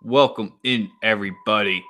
Welcome in, everybody.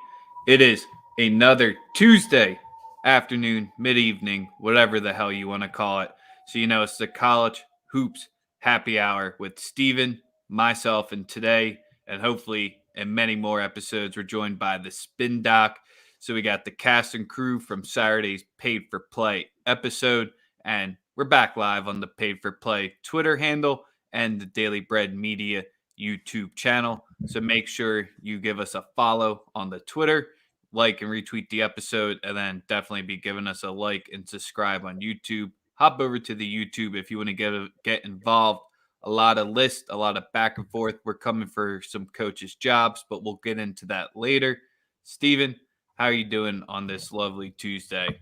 It is another Tuesday afternoon, mid evening, whatever the hell you want to call it. So, it's the College Hoops Happy Hour with Steven, myself, and today, and hopefully in many more episodes, we're joined by the Spin Doc. So, we got the cast and crew from Saturday's Paid for Play episode, and we're back live on the Paid for Play Twitter handle and the Daily Bread Media YouTube channel. So make sure you give us a follow on the Twitter, like and retweet the episode, and then definitely be giving us a like and subscribe on YouTube. Hop over to the YouTube if you want to get involved. A lot of lists, a lot of back and forth. We're coming for some coaches' jobs, but we'll get into that later. Steven, how are you doing on this lovely Tuesday?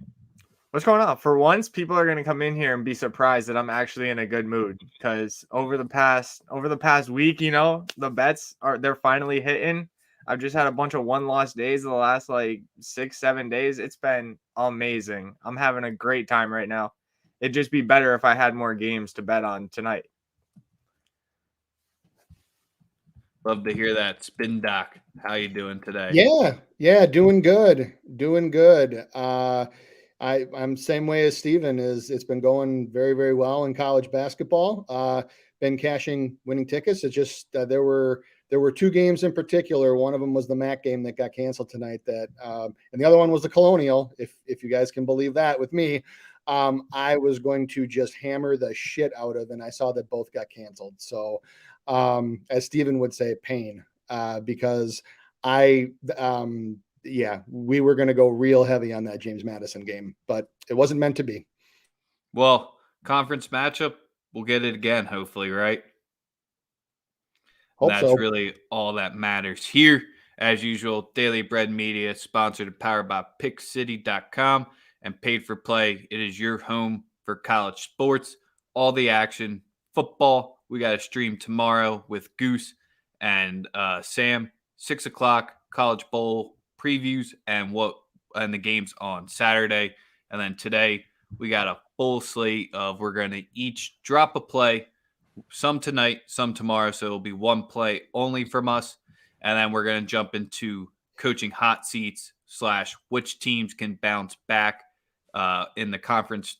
What's going on? For once, people are going to come in here and be surprised that I'm actually in a good mood because over the past week, the bets they're finally hitting. I've just had a bunch of one-loss days the last 6-7 days. It's been amazing. I'm having a great time right now. It'd just be better if I had more games to bet on tonight. Love to hear that. Spin Doc, how you doing today? Yeah, doing good. I'm same way as Steven is. It's been going very, very well in college basketball. Been cashing winning tickets. It's just there were two games in particular. One of them was the MAAC game that got canceled tonight. And the other one was the Colonial. If you guys can believe that with me, I was going to just hammer the shit out of, and I saw that both got canceled. So, as Steven would say, pain, because we were going to go real heavy on that James Madison game, but it wasn't meant to be. Well, conference matchup, we'll get it again, hopefully, right? Hope That's so. really all that matters here. As usual, Daily Bread Media, sponsored and powered by PickCity.com and Paid for Play. It is your home for college sports, all the action, football. We got a stream tomorrow with Goose and Sam, 6 o'clock, College Bowl previews and the games on Saturday. And then today we got a full slate of we're going to each drop a play, some tonight, some tomorrow. So it'll be one play only from us. And then we're going to jump into coaching hot seats / which teams can bounce back in the conference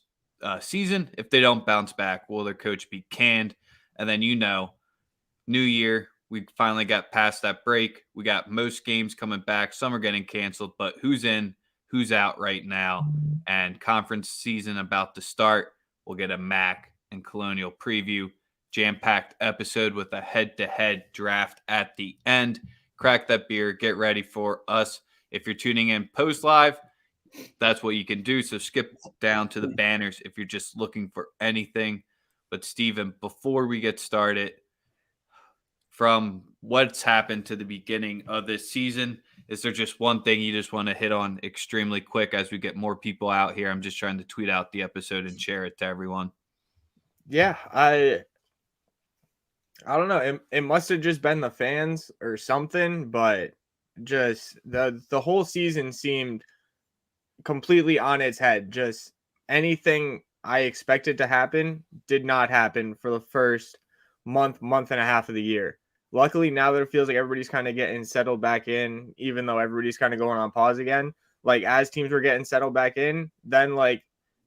season. If they don't bounce back, will their coach be canned? And then, new year, we finally got past that break. We got most games coming back. Some are getting canceled, but who's in, who's out right now? And conference season about to start. We'll get a MAAC and Colonial preview. Jam-packed episode with a head-to-head draft at the end. Crack that beer. Get ready for us. If you're tuning in post-live, that's what you can do. So skip down to the banners if you're just looking for anything. But, Steven, before we get started, from what's happened to the beginning of this season, is there just one thing you just want to hit on extremely quick as we get more people out here? I'm just trying to tweet out the episode and share it to everyone. Yeah, I don't know. It must have just been the fans or something, but just the whole season seemed completely on its head. Just anything I expected to happen did not happen for the first month and a half of the year. Luckily, now that it feels like everybody's kind of getting settled back in, even though everybody's kind of going on pause again, as teams were getting settled back in, then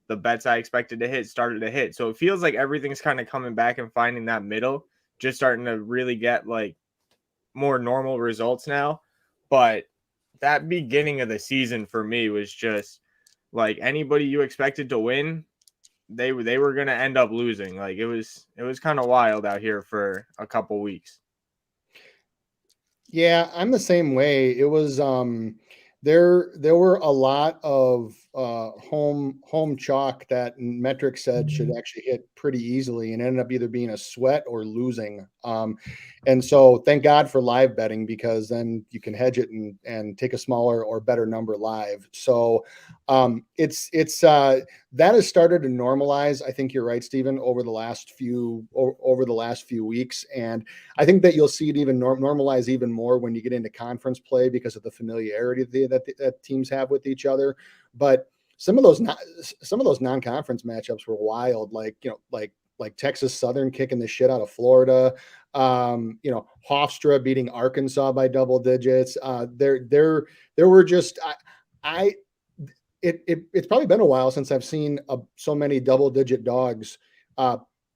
the bets I expected to hit started to hit. So it feels like everything's kind of coming back and finding that middle, just starting to really get more normal results now. But that beginning of the season for me was just anybody you expected to win, they were going to end up losing. It was kind of wild out here for a couple weeks. Yeah, I'm the same way. It was there were a lot of home chalk that metrics said should actually hit pretty easily and ended up either being a sweat or losing. And so thank God for live betting, because then you can hedge it and take a smaller or better number live. So it's that has started to normalize. I think you're right, Steven, over the last few weeks. And I think that you'll see it even normalize even more when you get into conference play because of the familiarity that teams have with each other. But some of those non-conference matchups were wild. like Texas Southern kicking the shit out of Florida. Hofstra beating Arkansas by double digits. There were just it's probably been a while since I've seen so many double digit dogs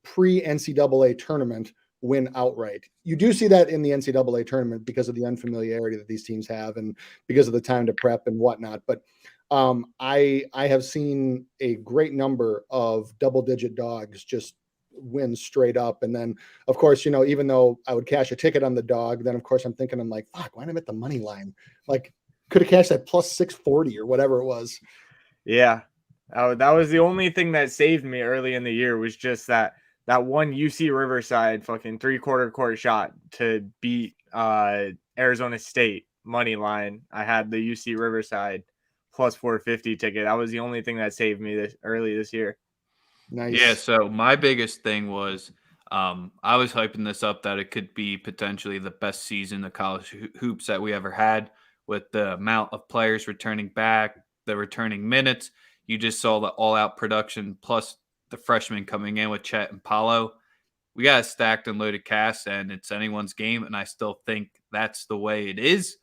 pre NCAA tournament win outright. You do see that in the NCAA tournament because of the unfamiliarity that these teams have and because of the time to prep and whatnot. But I have seen a great number of double-digit dogs just win straight up. And then, of course, even though I would cash a ticket on the dog, then of course I'm like, fuck, why didn't I bet the money line? Like, could have cashed that plus 640 or whatever it was. Yeah, that was the only thing that saved me early in the year, was just that one UC Riverside fucking 3/4 court shot to beat Arizona State money line. I had the UC Riverside plus 450 ticket. That was the only thing that saved me early this year. Nice. Yeah, so my biggest thing was I was hyping this up that it could be potentially the best season of college hoops that we ever had, with the amount of players returning back, the returning minutes. You just saw the all-out production plus the freshmen coming in with Chet and Paolo. We got a stacked and loaded cast, and it's anyone's game, and I still think that's the way it is.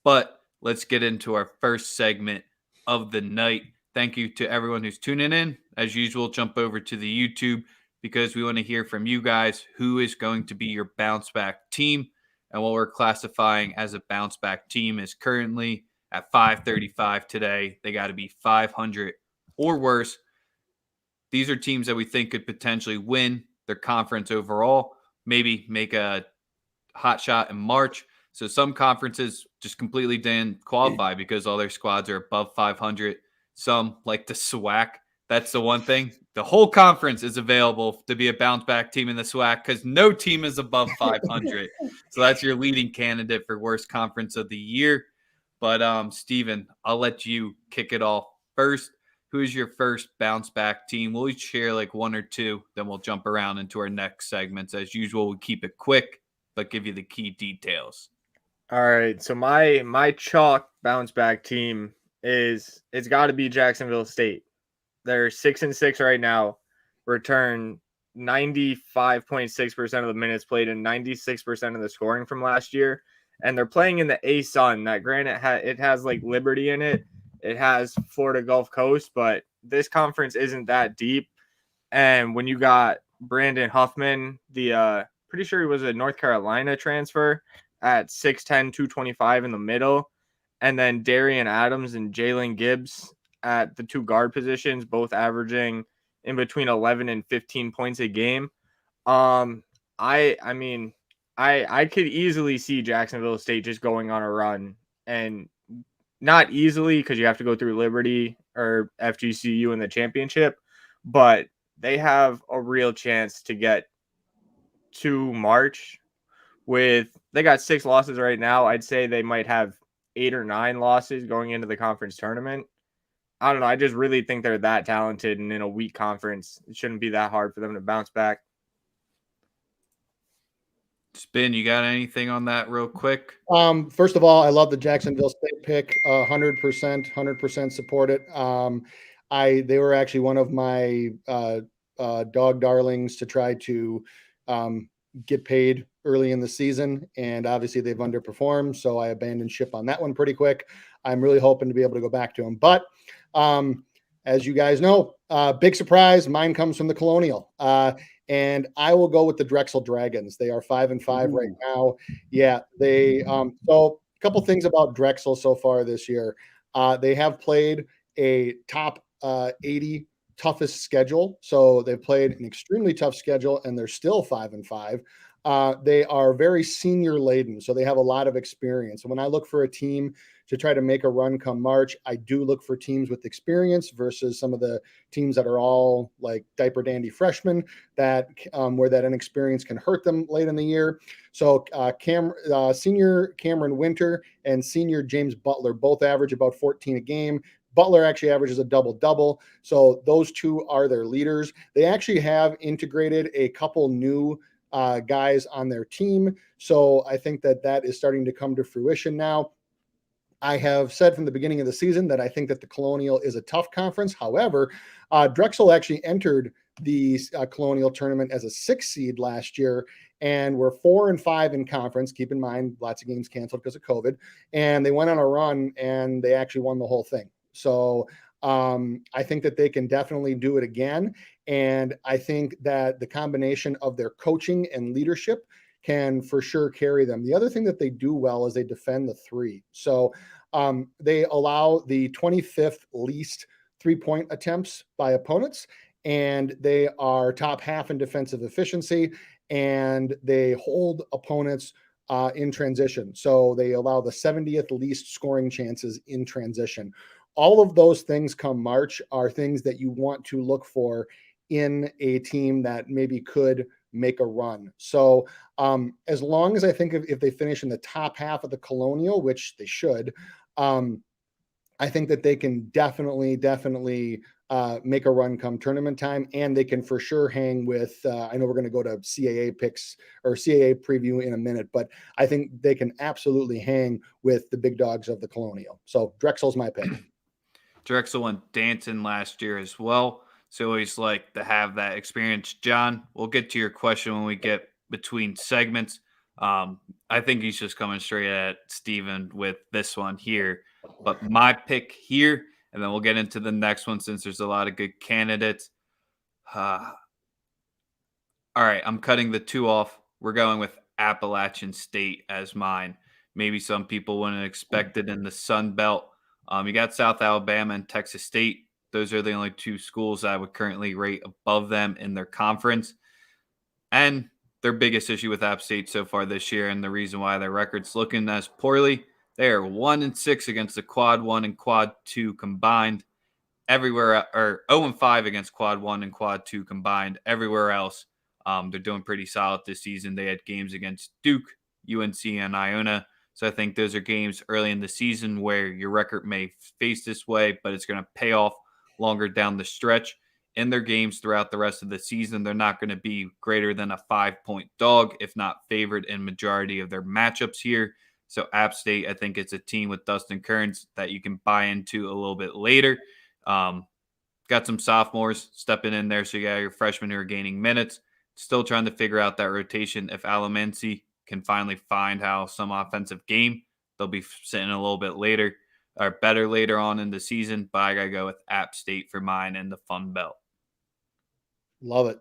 But let's get into our first segment of the night. Thank you to everyone who's tuning in. As usual, jump over to the YouTube because we want to hear from you guys who is going to be your bounce back team. And what we're classifying as a bounce back team is currently at 535 today. They got to be 500 or worse. These are teams that we think could potentially win their conference overall, maybe make a hot shot in March. So some conferences just completely didn't qualify because all their squads are above 500. Some, like the SWAC, that's the one thing. The whole conference is available to be a bounce back team in the SWAC because no team is above 500. So that's your leading candidate for worst conference of the year. But Steven, I'll let you kick it off first. Who's your first bounce back team? We'll each share like one or two, then we'll jump around into our next segments. As usual, we keep it quick, but give you the key details. All right, so my chalk bounce back team it's got to be Jacksonville State. They're 6-6 right now, return 95.6% of the minutes played and 96% of the scoring from last year, and they're playing in the A-Sun. That granted, it has like Liberty in it. It has Florida Gulf Coast, but this conference isn't that deep. And when you got Brandon Huffman, the pretty sure he was a North Carolina transfer at 6'10", 225 in the middle, and then Darian Adams and Jalen Gibbs at the two guard positions, both averaging in between 11 and 15 points a game. I could easily see Jacksonville State just going on a run, and not easily because you have to go through Liberty or FGCU in the championship, but they have a real chance to get to March. They got 6 losses right now. I'd say they might have 8 or 9 losses going into the conference tournament. I don't know. I just really think they're that talented, and in a weak conference, it shouldn't be that hard for them to bounce back. Spin, you got anything on that real quick? First of all, I love the Jacksonville State pick. 100% support it. They were actually one of my dog darlings to try to get paid early in the season, and obviously they've underperformed, so I abandoned ship on that one pretty quick. I'm really hoping to be able to go back to them, but as you guys know, big surprise, mine comes from the Colonial, and I will go with the Drexel Dragons. They are 5-5 right now. Yeah, they so a couple things about Drexel so far this year. They have played a top 80 toughest schedule, so they've played an extremely tough schedule, and they're still 5-5. They are very senior laden, so they have a lot of experience. And when I look for a team to try to make a run come March, I do look for teams with experience versus some of the teams that are all like diaper dandy freshmen that where that inexperience can hurt them late in the year. So senior Cameron Winter and senior James Butler both average about 14 a game. Butler actually averages a double-double. So those two are their leaders. They actually have integrated a couple new guys on their team. So I think that is starting to come to fruition now. I have said from the beginning of the season that I think that the Colonial is a tough conference. However, Drexel actually entered the Colonial tournament as a 6 seed last year and were 4-5 in conference. Keep in mind, lots of games canceled because of COVID, and they went on a run and they actually won the whole thing. So I think that they can definitely do it again. And I think that the combination of their coaching and leadership can for sure carry them. The other thing that they do well is they defend the three. So they allow the 25th least 3-point attempts by opponents, and they are top half in defensive efficiency, and they hold opponents in transition. So they allow the 70th least scoring chances in transition. All of those things come March are things that you want to look for in a team that maybe could make a run. So as long as I think if they finish in the top half of the Colonial, which they should, I think that they can definitely make a run come tournament time, and they can for sure hang with, I know we're going to go to CAA picks or CAA preview in a minute, but I think they can absolutely hang with the big dogs of the Colonial. So Drexel's my pick. Drexel went dancing last year as well. So always like to have that experience. John, we'll get to your question when we get between segments. I think he's just coming straight at Steven with this one here. But my pick here, and then we'll get into the next one since there's a lot of good candidates. All right, I'm cutting the 2 off. We're going with Appalachian State as mine. Maybe some people wouldn't expect it in the Sun Belt. You got South Alabama and Texas State. Those are the only 2 schools I would currently rate above them in their conference. And their biggest issue with App State so far this year, and the reason why their record's looking as poorly, they are 1-6 against the Quad 1 and Quad 2 combined. Everywhere, or 0-5 against Quad 1 and Quad 2 combined. Everywhere else, they're doing pretty solid this season. They had games against Duke, UNC, and Iona. So I think those are games early in the season where your record may face this way, but it's going to pay off longer down the stretch. In their games throughout the rest of the season, they're not going to be greater than a 5-point dog, if not favored in majority of their matchups here. So App State, I think it's a team with Dustin Kearns that you can buy into a little bit later. Got some sophomores stepping in there, so you got your freshmen who are gaining minutes. Still trying to figure out that rotation. If Alamansi can finally find how some offensive game, they'll be sitting a little bit later or better later on in the season. But I got to go with App State for mine in the Fun Belt. Love it.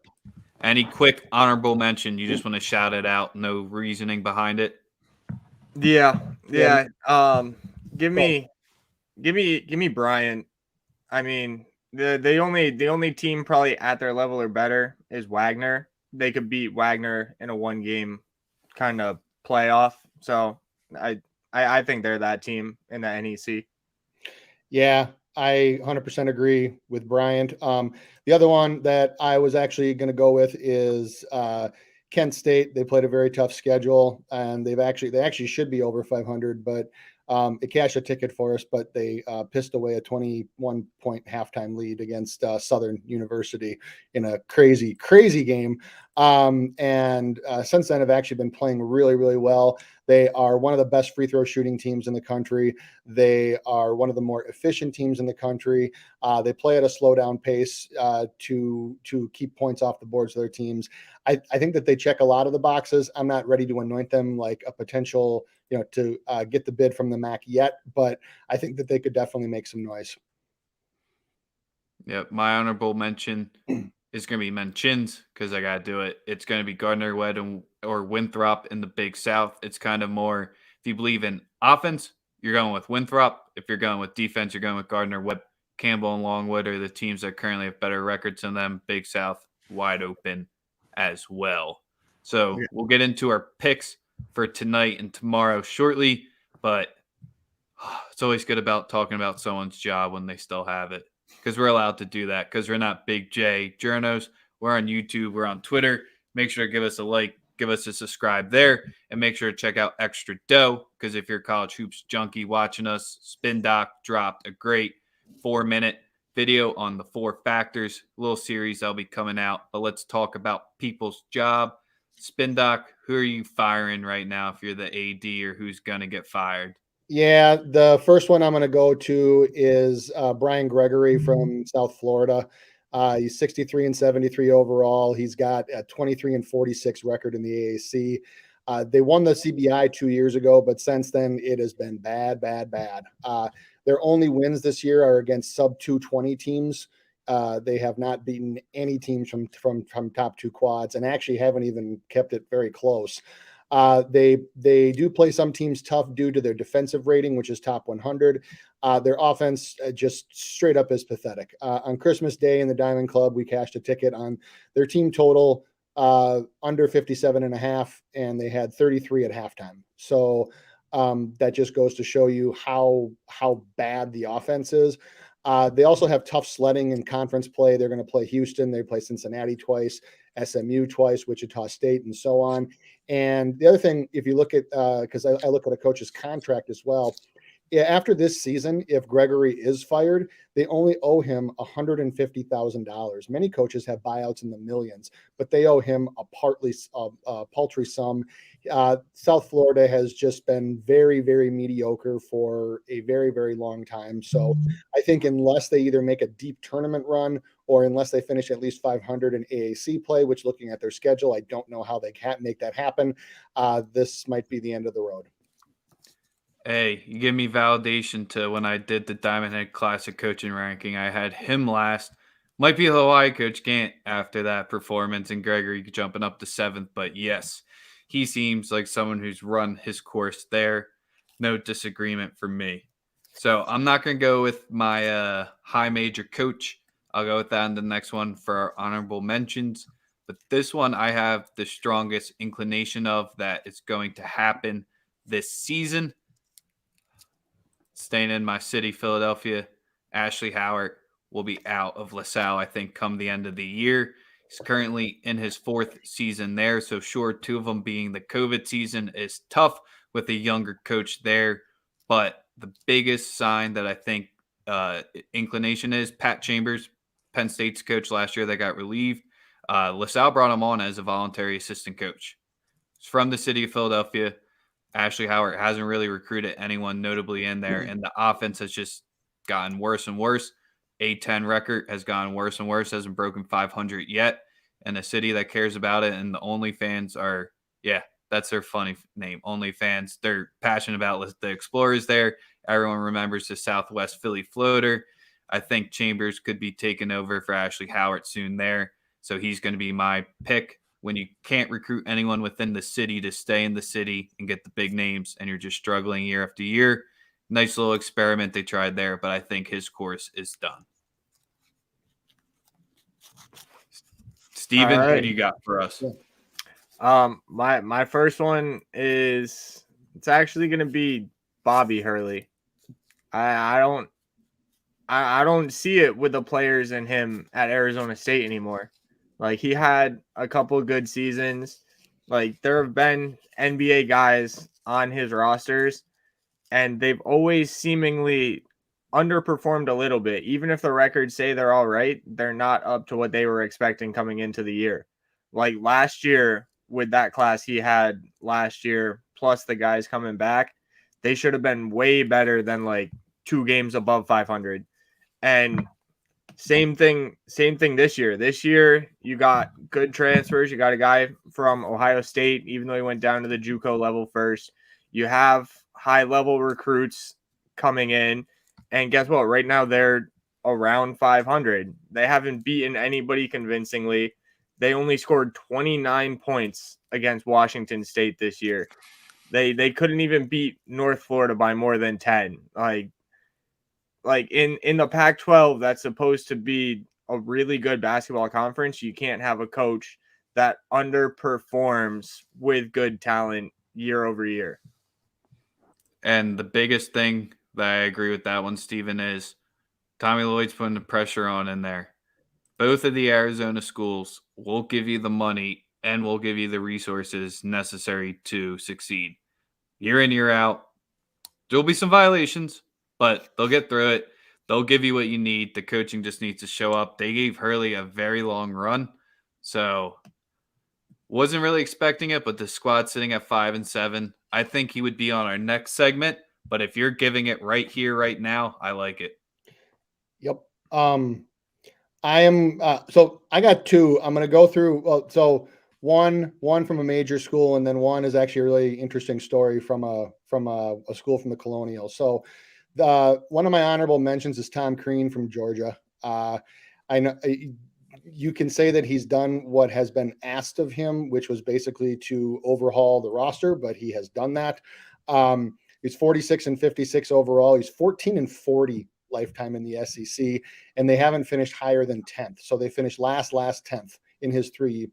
Any quick honorable mention? You just want to shout it out? No reasoning behind it? Yeah. Give me Bryant. I mean, the only team probably at their level or better is Wagner. They could beat Wagner in a 1-game kind of playoff. So I think they're that team in the NEC. Yeah, I 100% agree with Bryant. The other one that I was actually going to go with is Kent State. They played a very tough schedule, and they actually should be over 500, but it cashed a ticket for us, but they pissed away a 21-point halftime lead against Southern University in a crazy game. And since then have actually been playing really, really well. They are one of the best free throw shooting teams in the country. They are one of the more efficient teams in the country. They play at a slow down pace to keep points off the boards of their teams. I think that they check a lot of the boxes. I'm not ready to anoint them like a potential, to get the bid from the MAAC yet, but I think that they could definitely make some noise. Yeah, my honorable mention is going to be mentions because I got to do it. It's going to be Gardner-Webb or Winthrop in the Big South. It's kind of more, if you believe in offense, you're going with Winthrop. If you're going with defense, you're going with Gardner-Webb. Campbell and Longwood are the teams that currently have better records than them. Big South wide open as well. So we'll get into our picks for tonight and tomorrow shortly, but it's always good about talking about someone's job when they still have it, because we're allowed to do that because we're not Big J journos. We're on YouTube. We're on Twitter. Make sure to give us a like, give us a subscribe there, and make sure to check out Extra Dough, because if you're a college hoops junkie watching us, Spin Doc dropped a great 4-minute video on the 4 factors, little series that'll be coming out. But let's talk about people's job. Spin Doc, who are you firing right now if you're the AD, or who's going to get fired? Yeah, the first one I'm going to go to is Brian Gregory from South Florida. He's 63 and 73 overall. He's got a 23 and 46 record in the AAC. They won the CBI 2 years ago, but since then it has been bad. Their only wins this year are against sub 220 teams. They have not beaten any teams from top two quads, and actually haven't even kept it very close. They do play some teams tough due to their defensive rating, which is top 100. Their offense just straight up is pathetic. On Christmas Day in the Diamond Club, we cashed a ticket on their team total under 57.5, and they had 33 at halftime. So that just goes to show you how bad the offense is. They also have tough sledding in conference play. They're going to play Houston. They play Cincinnati twice, SMU twice, Wichita State, and so on. And the other thing, if you look at, because I look at a coach's contract as well, after this season, if Gregory is fired, they only owe him $150,000. Many coaches have buyouts in the millions, but they owe him a paltry sum. South Florida has just been very, very mediocre for a very, very long time. So I think unless they either make a deep tournament run or unless they finish at least 500 in AAC play, which looking at their schedule, I don't know how they can't make that happen. This might be the end of the road. Hey, you give me validation to when I did the Diamond Head Classic coaching ranking. I had him last. Might be the Hawaii coach Gant after that performance and Gregory jumping up to 7th. But yes, he seems like someone who's run his course there. No disagreement for me. So I'm not going to go with my high major coach. I'll go with that in the next one for our honorable mentions. But this one I have the strongest inclination of that it's going to happen this season. Staying in my city, Philadelphia, Ashley Howard will be out of LaSalle, I think, come the end of the year. He's currently in his 4th season there. So sure, 2 of them being the COVID season is tough with a younger coach there. But the biggest sign that I think inclination is Pat Chambers, Penn State's coach last year that got relieved. LaSalle brought him on as a voluntary assistant coach. He's from the city of Philadelphia. Ashley Howard hasn't really recruited anyone notably in there, and the offense has just gotten worse and worse. A-10 record has gotten worse and worse, hasn't broken 500 yet, and a city that cares about it, and the OnlyFans are, that's their funny name, OnlyFans. They're passionate about the Explorers there. Everyone remembers the Southwest Philly floater. I think Chambers could be taken over for Ashley Howard soon there, so he's going to be my pick. When you can't recruit anyone within the city to stay in the city and get the big names and you're just struggling year after year. Nice little experiment they tried there, but I think his course is done. Steven, right. What do you got for us? My first one is it's actually going to be Bobby Hurley. I don't see it with the players in him at Arizona State anymore. Like, he had a couple of good seasons. Like, there have been NBA guys on his rosters, and they've always seemingly underperformed a little bit. Even if the records say they're all right, they're not up to what they were expecting coming into the year. Like, last year, with that class he had last year, plus the guys coming back, they should have been way better than, like, 2 games above 500. And same thing this year. This year, you got good transfers. You got a guy from Ohio State, even though he went down to the JUCO level first. You have high-level recruits coming in. And guess what? Right now, they're around 500. They haven't beaten anybody convincingly. They only scored 29 points against Washington State this year. They couldn't even beat North Florida by more than 10. Like in the Pac-12, that's supposed to be a really good basketball conference. You can't have a coach that underperforms with good talent year over year. And the biggest thing that I agree with that one, Steven, is Tommy Lloyd's putting the pressure on in there. Both of the Arizona schools will give you the money and will give you the resources necessary to succeed. Year in, year out, there'll be some violations, but they'll get through it. They'll give you what you need. The coaching just needs to show up. They gave Hurley a very long run, so wasn't really expecting it, but the squad sitting at 5-7, I think he would be on our next segment. But if you're giving it right here, right now, I like it. Yep. I am so I got two. I'm going to go through. Well, so one from a major school, and then one is actually a really interesting story from a school from the Colonial. So the one of my honorable mentions is Tom Crean from Georgia. I know you can say that he's done what has been asked of him, which was basically to overhaul the roster, but he has done that. He's 46 and 56 overall. He's 14 and 40 lifetime in the SEC, and they haven't finished higher than 10th. So they finished last 10th in his three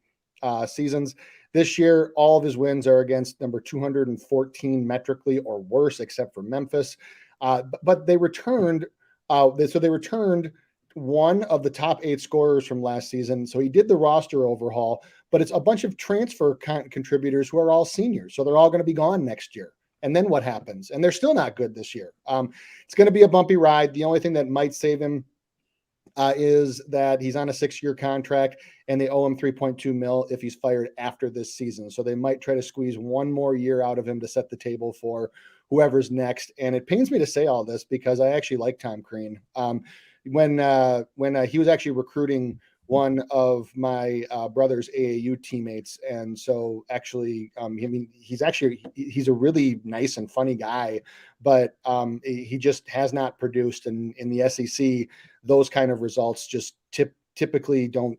seasons. This year, all of his wins are against number 214 metrically or worse, except for Memphis. But they returned. They returned one of the top 8 scorers from last season. So he did the roster overhaul, but it's a bunch of transfer contributors who are all seniors. So they're all going to be gone next year. And then what happens? And they're still not good this year. It's going to be a bumpy ride. The only thing that might save him is that he's on a 6-year contract and they owe him $3.2 million if he's fired after this season. So they might try to squeeze one more year out of him to set the table for whoever's next. And it pains me to say all this because I actually like Tom Crean. When he was actually recruiting one of my brother's AAU teammates, and so actually, he's a really nice and funny guy, but he just has not produced. And in the SEC, those kind of results just typically don't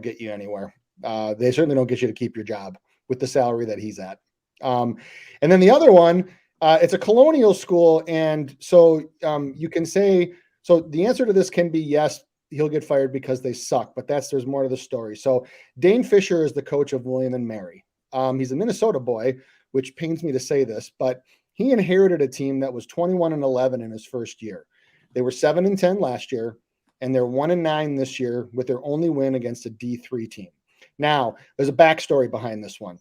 get you anywhere. They certainly don't get you to keep your job with the salary that he's at. And then the other one, it's a Colonial school, and so you can say. So the answer to this can be yes, he'll get fired because they suck, but there's more to the story. So Dane Fisher is the coach of William and Mary. He's a Minnesota boy, which pains me to say this, but he inherited a team that was 21 and 11 in his first year. They were 7 and 10 last year, and they're 1 and 9 this year with their only win against a D3 team. Now, there's a backstory behind this one.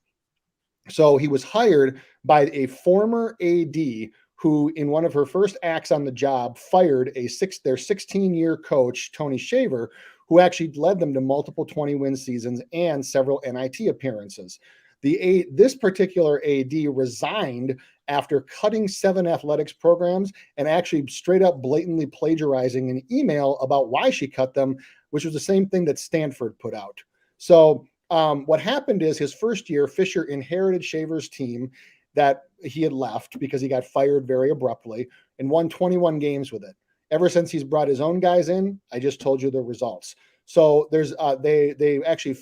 So he was hired by a former AD who, in one of her first acts on the job, fired their 16-year coach, Tony Shavar, who actually led them to multiple 20-win seasons and several NIT appearances. This particular AD resigned after cutting 7 athletics programs and actually straight up blatantly plagiarizing an email about why she cut them, which was the same thing that Stanford put out. So what happened is his first year, Fisher inherited Shavar's team that he had left because he got fired very abruptly and won 21 games with it. Ever since he's brought his own guys in, I just told you the results. So there's they actually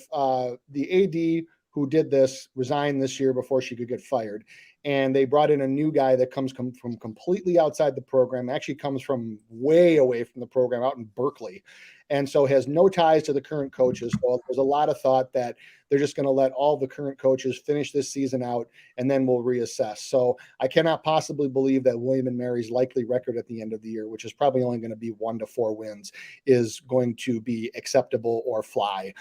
the AD who did this resigned this year before she could get fired, and they brought in a new guy that comes from completely outside the program. Actually comes from way away from the program, out in Berkeley, and so has no ties to the current coaches. So there's a lot of thought that they're just going to let all the current coaches finish this season out, and then we'll reassess. So I cannot possibly believe that William and Mary's likely record at the end of the year, which is probably only going to be 1 to 4 wins, is going to be acceptable or fly.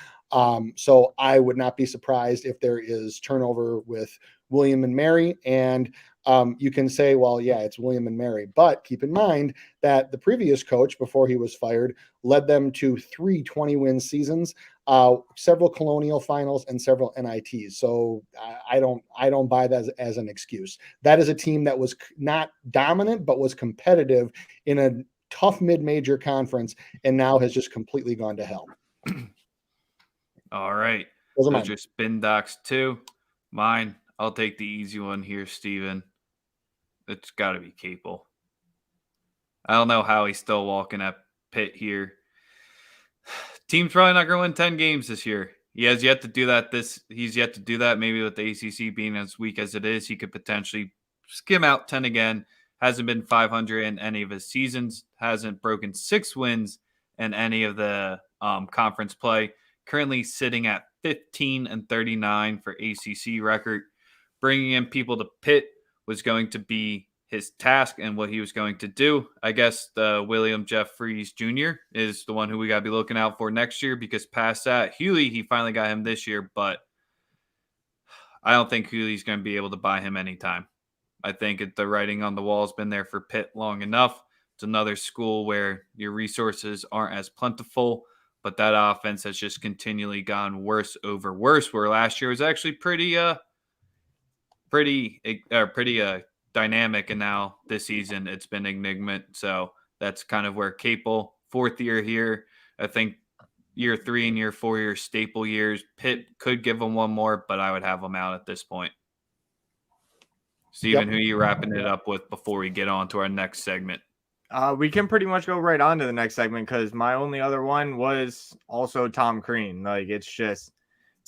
So I would not be surprised if there is turnover with William and Mary. And you can say, well, yeah, it's William and Mary. But keep in mind that the previous coach, before he was fired, led them to 3 20-win seasons, several Colonial finals, and several NITs. So I don't buy that as an excuse. That is a team that was not dominant, but was competitive in a tough mid-major conference, and now has just completely gone to hell. All right. Those are Those mine. are spin docs too. Mine. I'll take the easy one here, Steven. It's got to be Capel. I don't know how he's still walking at Pitt here. Team's probably not going to win 10 games this year. He has yet to do that. He's yet to do that. Maybe with the ACC being as weak as it is, he could potentially skim out 10 again. Hasn't been 500 in any of his seasons. Hasn't broken 6 wins in any of the conference play. Currently sitting at 15 and 39 for ACC record. Bringing in people to Pitt was going to be his task and what he was going to do. I guess the William Jeffries Jr. is the one who we got to be looking out for next year, because past that, Hurley, he finally got him this year, but I don't think Hurley's going to be able to buy him anytime. I think the writing on the wall has been there for Pitt long enough. It's another school where your resources aren't as plentiful, but that offense has just continually gone worse over worse, where last year was actually pretty dynamic, and now this season it's been enigmatic. So that's kind of where Capel, 4th year here. I think year 3 and year 4, your staple years. Pitt could give them one more, but I would have them out at this point. Steven, who are you wrapping it up with before we get on to our next segment? We can pretty much go right on to the next segment because my only other one was also Tom Crean. Like, it's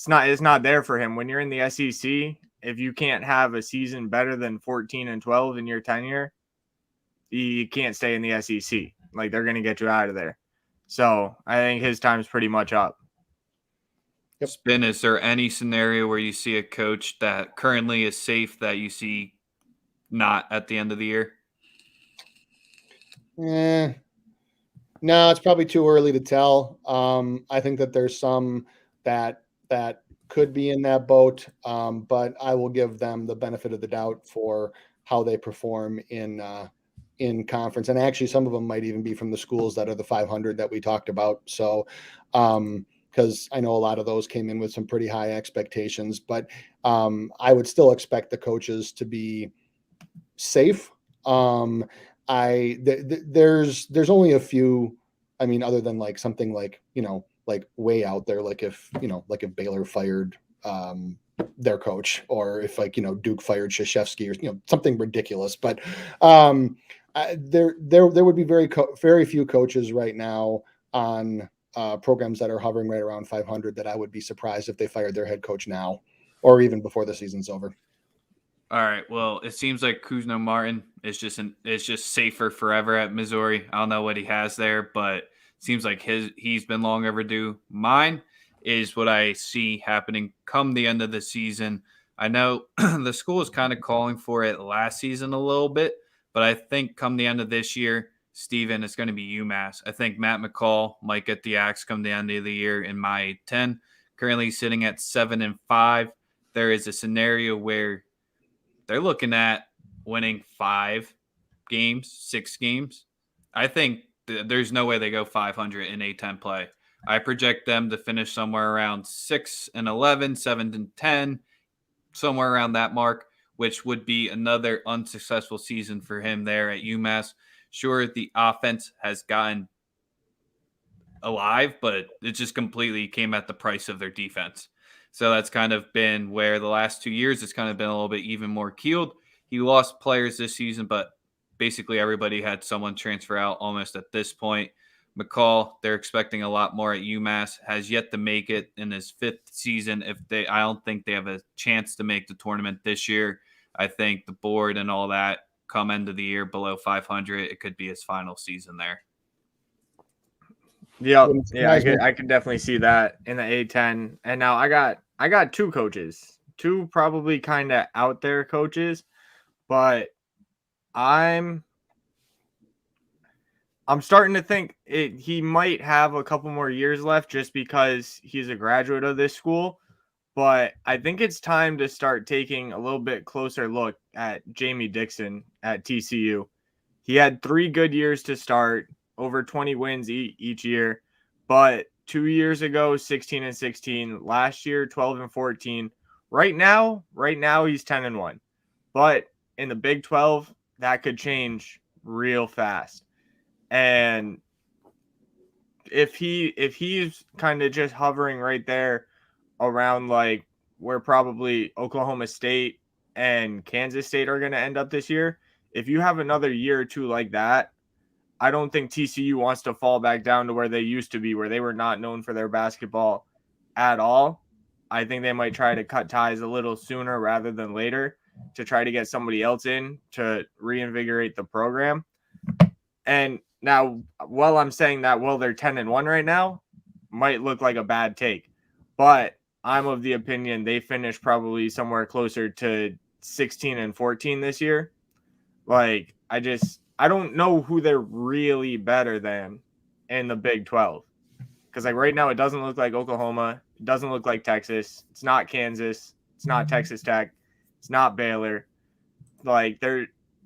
not there for him. When you're in the SEC, if you can't have a season better than 14-12 in your tenure, you can't stay in the SEC. Like, they're going to get you out of there. So I think his time's pretty much up. Yep. Spin, is there any scenario where you see a coach that currently is safe that you see not at the end of the year? No, it's probably too early to tell. I think that there's some that could be in that boat, but I will give them the benefit of the doubt for how they perform in conference. And actually, some of them might even be from the schools that are the 500 that we talked about. So, because I know a lot of those came in with some pretty high expectations, but I would still expect the coaches to be safe. There's only a few. I mean, other than like something like, like way out there, like if Baylor fired their coach, or if Duke fired Krzyzewski, or something ridiculous. But there would be very few coaches right now on programs that are hovering right around 500 that I would be surprised if they fired their head coach now, or even before the season's over. All right. Well, it seems like Kuzno Martin is just safer forever at Missouri. I don't know what he has there, but it seems like he's been long overdue. Mine is what I see happening come the end of the season. I know the school is kind of calling for it last season a little bit, but I think come the end of this year, Steven, it's going to be UMass. I think Matt McCall might get the axe come the end of the year in my 10. Currently sitting at 7-5. There is a scenario where they're looking at winning 5 games, 6 games. I think there's no way they go 500 in A10 play. I project them to finish somewhere around 6-11, 7-10, somewhere around that mark, which would be another unsuccessful season for him there at UMass. Sure, the offense has gotten alive, but it just completely came at the price of their defense. So that's kind of been where the last 2 years it's kind of been a little bit even more keeled. He lost players this season, but basically everybody had someone transfer out almost at this point. McCall, they're expecting a lot more at UMass, has yet to make it in his 5th season. I don't think they have a chance to make the tournament this year. I think the board and all that come end of the year below 500. It could be his final season there. Yeah, I could definitely see that in the A10. And now I got 2 coaches, 2 probably kind of out there coaches, but I'm starting to think he might have a couple more years left just because he's a graduate of this school. But I think it's time to start taking a little bit closer look at Jamie Dixon at TCU. He had 3 good years to start, over 20 wins each year. But 2 years ago, 16-16. Last year, 12-14. Right now he's 10-1. But in the Big 12, that could change real fast. And if he's kind of just hovering right there around like where probably Oklahoma State and Kansas State are going to end up this year, if you have another year or 2 like that, I don't think TCU wants to fall back down to where they used to be, where they were not known for their basketball at all. I think they might try to cut ties a little sooner rather than later to try to get somebody else in to reinvigorate the program. And now, while I'm saying that, they're 10-1 right now, might look like a bad take. But I'm of the opinion they finish probably somewhere closer to 16-14 this year. Like, I don't know who they're really better than in the Big 12. Because, like, right now, it doesn't look like Oklahoma. It doesn't look like Texas. It's not Kansas. It's not Texas Tech. It's not Baylor. Like,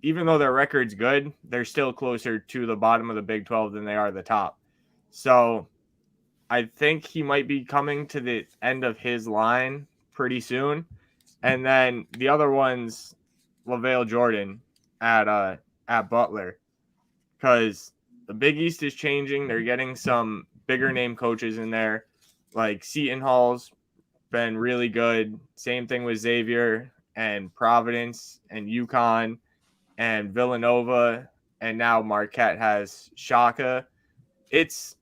even though their record's good, they're still closer to the bottom of the Big 12 than they are the top. So I think he might be coming to the end of his line pretty soon. And then the other one's LaVale Jordan at Butler, because the Big East is changing. They're getting some bigger name coaches in there. Like Seton Hall's been really good. Same thing with Xavier and Providence and UConn and Villanova, and now Marquette has Shaka. It's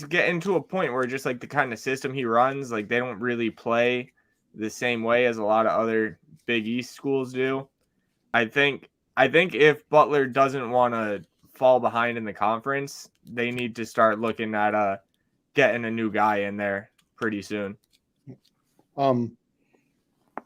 getting to a point where just like the kind of system he runs, like they don't really play the same way as a lot of other Big East schools do. I think if Butler doesn't want to fall behind in the conference, they need to start looking at getting a new guy in there pretty soon.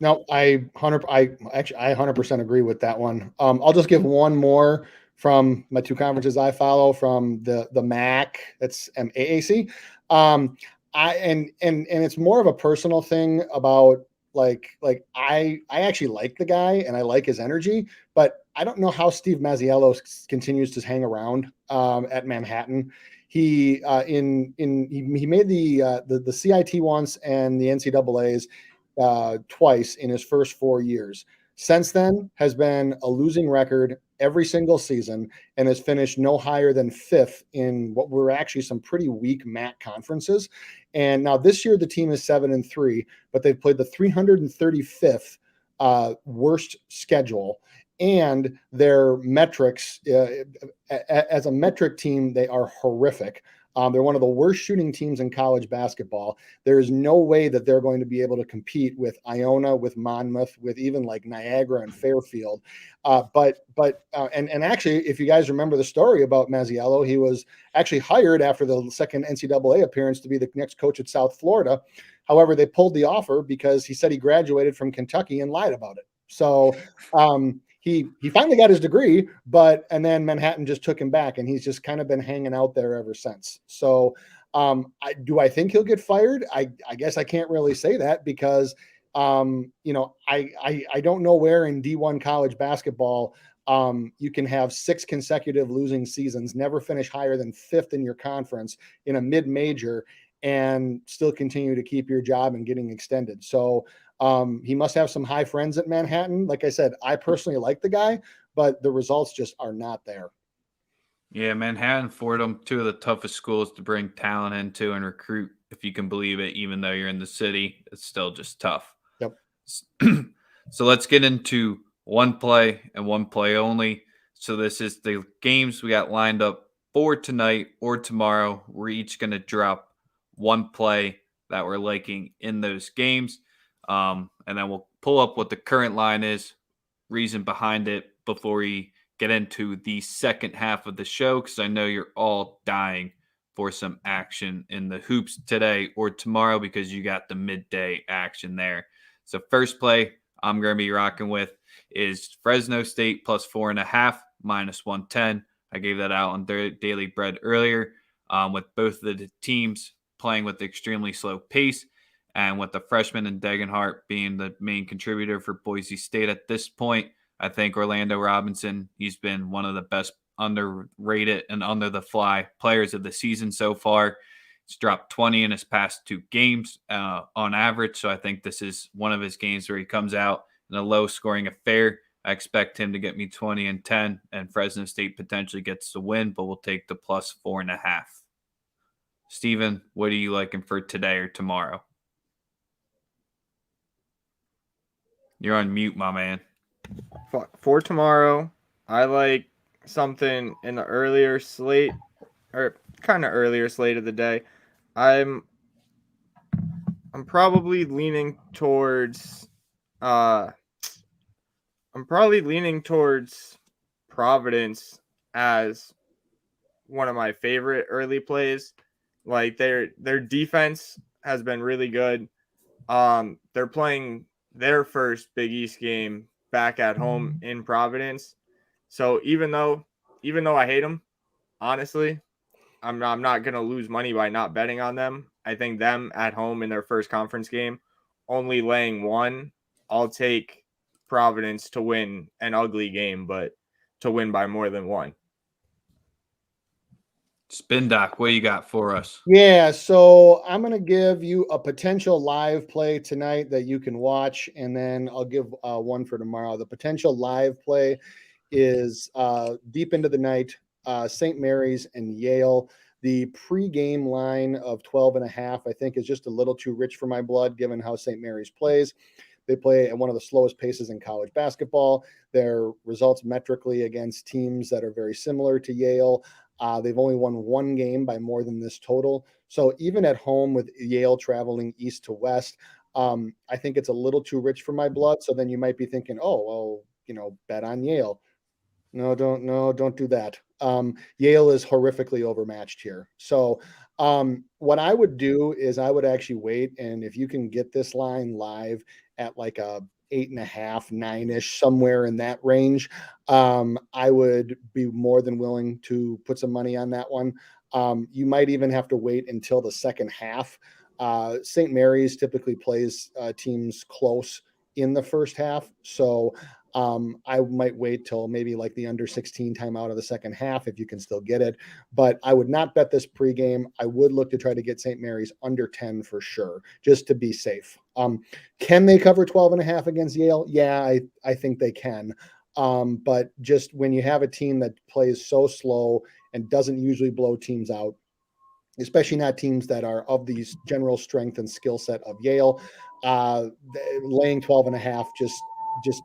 No, I 100% agree with that one. I'll just give one more from my two conferences I follow from the MAAC. That's MAAC. And it's more of a personal thing about like I actually like the guy and I like his energy, but I don't know how Steve Mazziello continues to hang around at Manhattan. He he made the CIT once and the NCAA's twice in his first 4 years. Since then has been a losing record every single season and has finished no higher than 5th in what were actually some pretty weak MAAC conferences. And now this year the team is 7-3, but they've played the 335th worst schedule. And their metrics, as a metric team, they are horrific. They're one of the worst shooting teams in college basketball. There is no way that they're going to be able to compete with Iona, with Monmouth, with even like Niagara and Fairfield. But actually, if you guys remember the story about Mazziello, he was actually hired after the second NCAA appearance to be the next coach at South Florida. However, they pulled the offer because he said he graduated from Kentucky and lied about it. So he finally got his degree, and then Manhattan just took him back, and he's just kind of been hanging out there ever since. So do I think he'll get fired? I guess I can't really say that because I don't know where in D1 college basketball you can have 6 consecutive losing seasons, never finish higher than 5th in your conference in a mid-major, and still continue to keep your job and getting extended. So he must have some high friends at Manhattan. Like I said, I personally like the guy, but the results just are not there. Yeah, Manhattan, Fordham, 2 of the toughest schools to bring talent into and recruit, if you can believe it. Even though you're in the city, it's still just tough. Yep. So let's get into one play and one play only. So this is the games we got lined up for tonight or tomorrow. We're each going to drop one play that we're liking in those games. And then we'll pull up what the current line is, reason behind it before we get into the second half of the show, because I know you're all dying for some action in the hoops today or tomorrow because you got the midday action there. So first play I'm going to be rocking with is Fresno State plus 4.5 minus 110. I gave that out on Daily Bread earlier with both of the teams playing with extremely slow pace. And with the freshman and Degenhart being the main contributor for Boise State at this point, I think Orlando Robinson, he's been one of the best underrated and under the fly players of the season so far. He's dropped 20 in his past 2 games on average. So I think this is one of his games where he comes out in a low scoring affair. I expect him to get me 20 and 10, and Fresno State potentially gets the win, but we'll take the plus 4.5. Steven, what are you liking for today or tomorrow? You're on mute, my man. For tomorrow, I like something in the earlier slate, or kind of earlier slate of the day. I'm probably leaning towards Providence as one of my favorite early plays. Like their defense has been really good. They're playing their first Big East game back at home in Providence. So even though I hate them, honestly, I'm not going to lose money by not betting on them. I think them at home in their first conference game, only laying 1, I'll take Providence to win an ugly game, but to win by more than 1. Spin Doc, what you got for us? Yeah, so I'm going to give you a potential live play tonight that you can watch, and then I'll give one for tomorrow. The potential live play is deep into the night, St. Mary's and Yale. The pregame line of 12.5, I think, is just a little too rich for my blood, given how St. Mary's plays. They play at one of the slowest paces in college basketball. Their results metrically against teams that are very similar to Yale. They've only won one game by more than this total. So even at home with Yale traveling east to west, I think it's a little too rich for my blood. So then you might be thinking, oh, well, bet on Yale. No, don't do that. Yale is horrifically overmatched here. So what I would do is I would actually wait. And if you can get this line live at like a 8.5, 9-ish, somewhere in that range, I would be more than willing to put some money on that one. You might even have to wait until the second half. St. Mary's typically plays teams close in the first half. So I might wait till maybe like the under 16 timeout of the second half if you can still get it. But I would not bet this pregame. I would look to try to get St. Mary's under 10 for sure, just to be safe. Can they cover 12.5 against Yale? Yeah, I think they can. But just when you have a team that plays so slow and doesn't usually blow teams out, especially not teams that are of the general strength and skill set of Yale, laying 12.5 just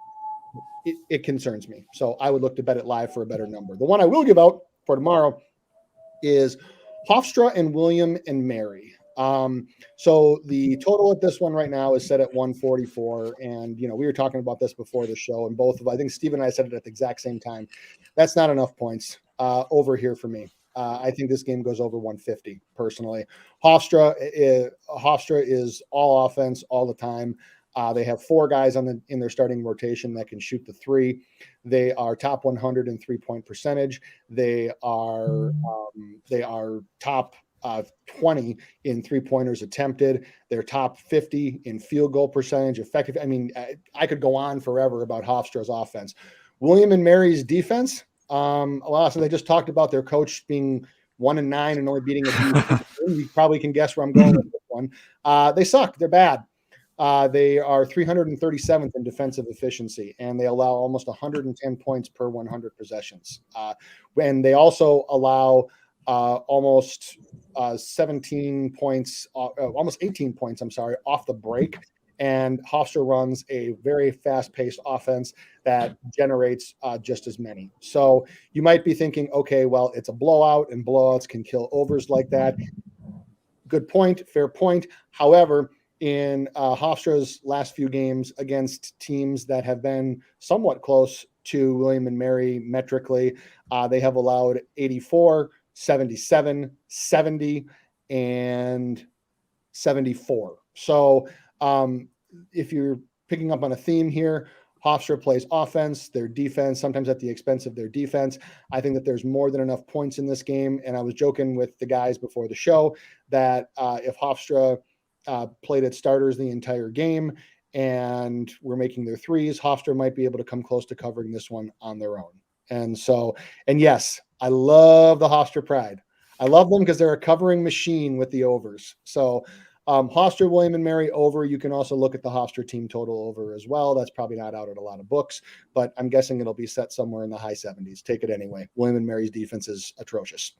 it concerns me. So I would look to bet it live for a better number. The one I will give out for tomorrow is Hofstra and William and Mary. So the total at this one right now is set at 144. And, we were talking about this before the show, and I think Steve and I said it at the exact same time. That's not enough points over here for me. I think this game goes over 150 personally. Hofstra is all offense all the time. They have 4 guys in their starting rotation that can shoot the 3. They are top 100 in 3-point percentage. They are top 20 in 3-pointers attempted. They're top 50 in field goal percentage effective. I mean, I could go on forever about Hofstra's offense. William and Mary's defense. So they just talked about their coach being 1-9 and only beating a D. You probably can guess where I'm going with this one. They suck. They're bad. They are 337th in defensive efficiency, and they allow almost 110 points per 100 possessions. And they also allow almost 17 points, almost 18 points, off the break. And Hofstra runs a very fast-paced offense that generates just as many. So you might be thinking, okay, well, it's a blowout, and blowouts can kill overs like that. Good point, fair point. However, in Hofstra's last few games against teams that have been somewhat close to William and Mary metrically, they have allowed 84, 77, 70, and 74. So if you're picking up on a theme here, Hofstra plays offense, their defense, sometimes at the expense of their defense. I think that there's more than enough points in this game. And I was joking with the guys before the show that if Hofstra played its starters the entire game and were making their threes, Hofstra might be able to come close to covering this one on their own. And yes, I love the Hofstra pride. I love them because they're a covering machine with the overs. So Hofstra, William and Mary over. You can also look at the Hofstra team total over as well. That's probably not out at a lot of books, but I'm guessing it'll be set somewhere in the high 70s. Take it anyway. William and Mary's defense is atrocious.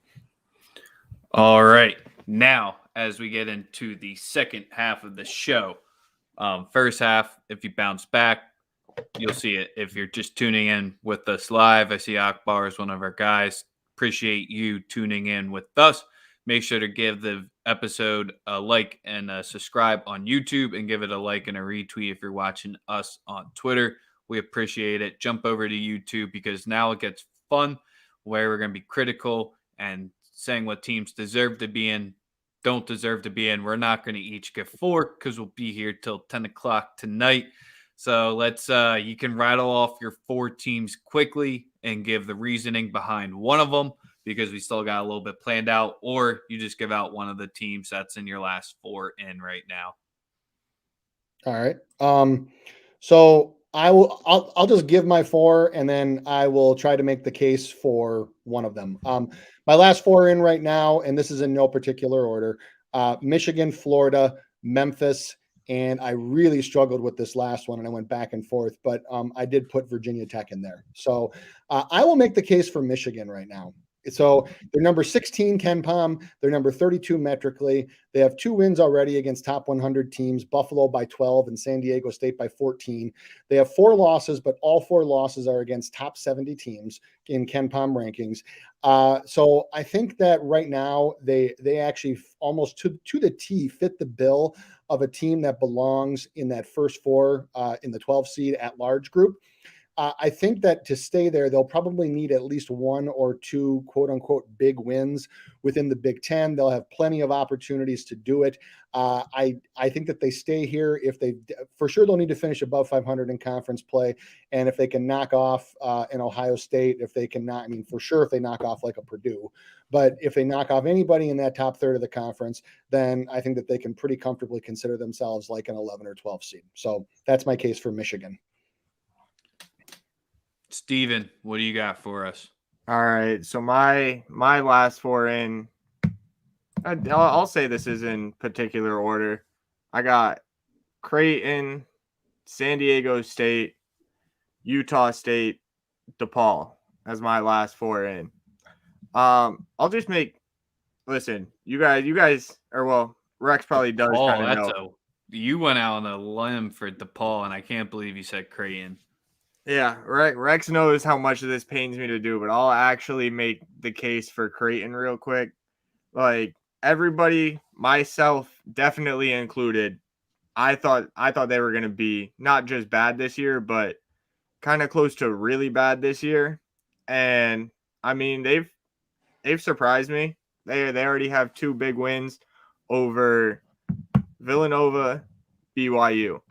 All right. Now, as we get into the second half of the show, first half, if you bounce back, you'll see it. If you're just tuning in with us live, I see Akbar is one of our guys. Appreciate you tuning in with us. Make sure to give the episode a like and a subscribe on YouTube, and give it a like and a retweet if you're watching us on Twitter. We appreciate it. Jump over to YouTube, because now it gets fun, where we're going to be critical and saying what teams deserve to be in, don't deserve to be in. We're not going to each give 4, because we'll be here till 10 o'clock tonight. So let's you can rattle off your 4 teams quickly and give the reasoning behind one of them, because we still got a little bit planned out, or you just give out one of the teams that's in your last 4 in right now. All right. So I'll just give my 4, and then I will try to make the case for one of them. My last 4 in right now, and this is in no particular order: Michigan, Florida, Memphis, and I really struggled with this last one, and I went back and forth, but I did put Virginia Tech in there. So I will make the case for Michigan right now. So they're number 16 KenPom. They're number 32 metrically. They have 2 wins already against top 100 teams, Buffalo by 12 and San Diego State by 14. They have 4 losses, but all 4 losses are against top 70 teams in KenPom rankings. So I think that right now they actually almost to the T fit the bill of a team that belongs in that first 4 in the 12 seed at large group. I think that to stay there, they'll probably need at least 1 or 2 quote unquote big wins within the Big Ten. They'll have plenty of opportunities to do it. I think that they stay here if they, for sure, they'll need to finish above 500 in conference play. And if they can knock off an Ohio State, if they can not, I mean, for sure, if they knock off like a Purdue, but if they knock off anybody in that top third of the conference, then I think that they can pretty comfortably consider themselves like an 11 or 12 seed. So that's my case for Michigan. Steven, what do you got for us? All right. So my last 4 in, I'll say this is in particular order. I got Creighton, San Diego State, Utah State, DePaul as my last 4 in. I'll just listen, you guys, or well, Rex probably does kind of know. You went out on a limb for DePaul, and I can't believe you said Creighton. Yeah, Rex knows how much of this pains me to do, but I'll actually make the case for Creighton real quick. Like everybody, myself definitely included, I thought they were going to be not just bad this year, but kind of close to really bad this year. And I mean, they've surprised me. They already have 2 big wins over Villanova, BYU.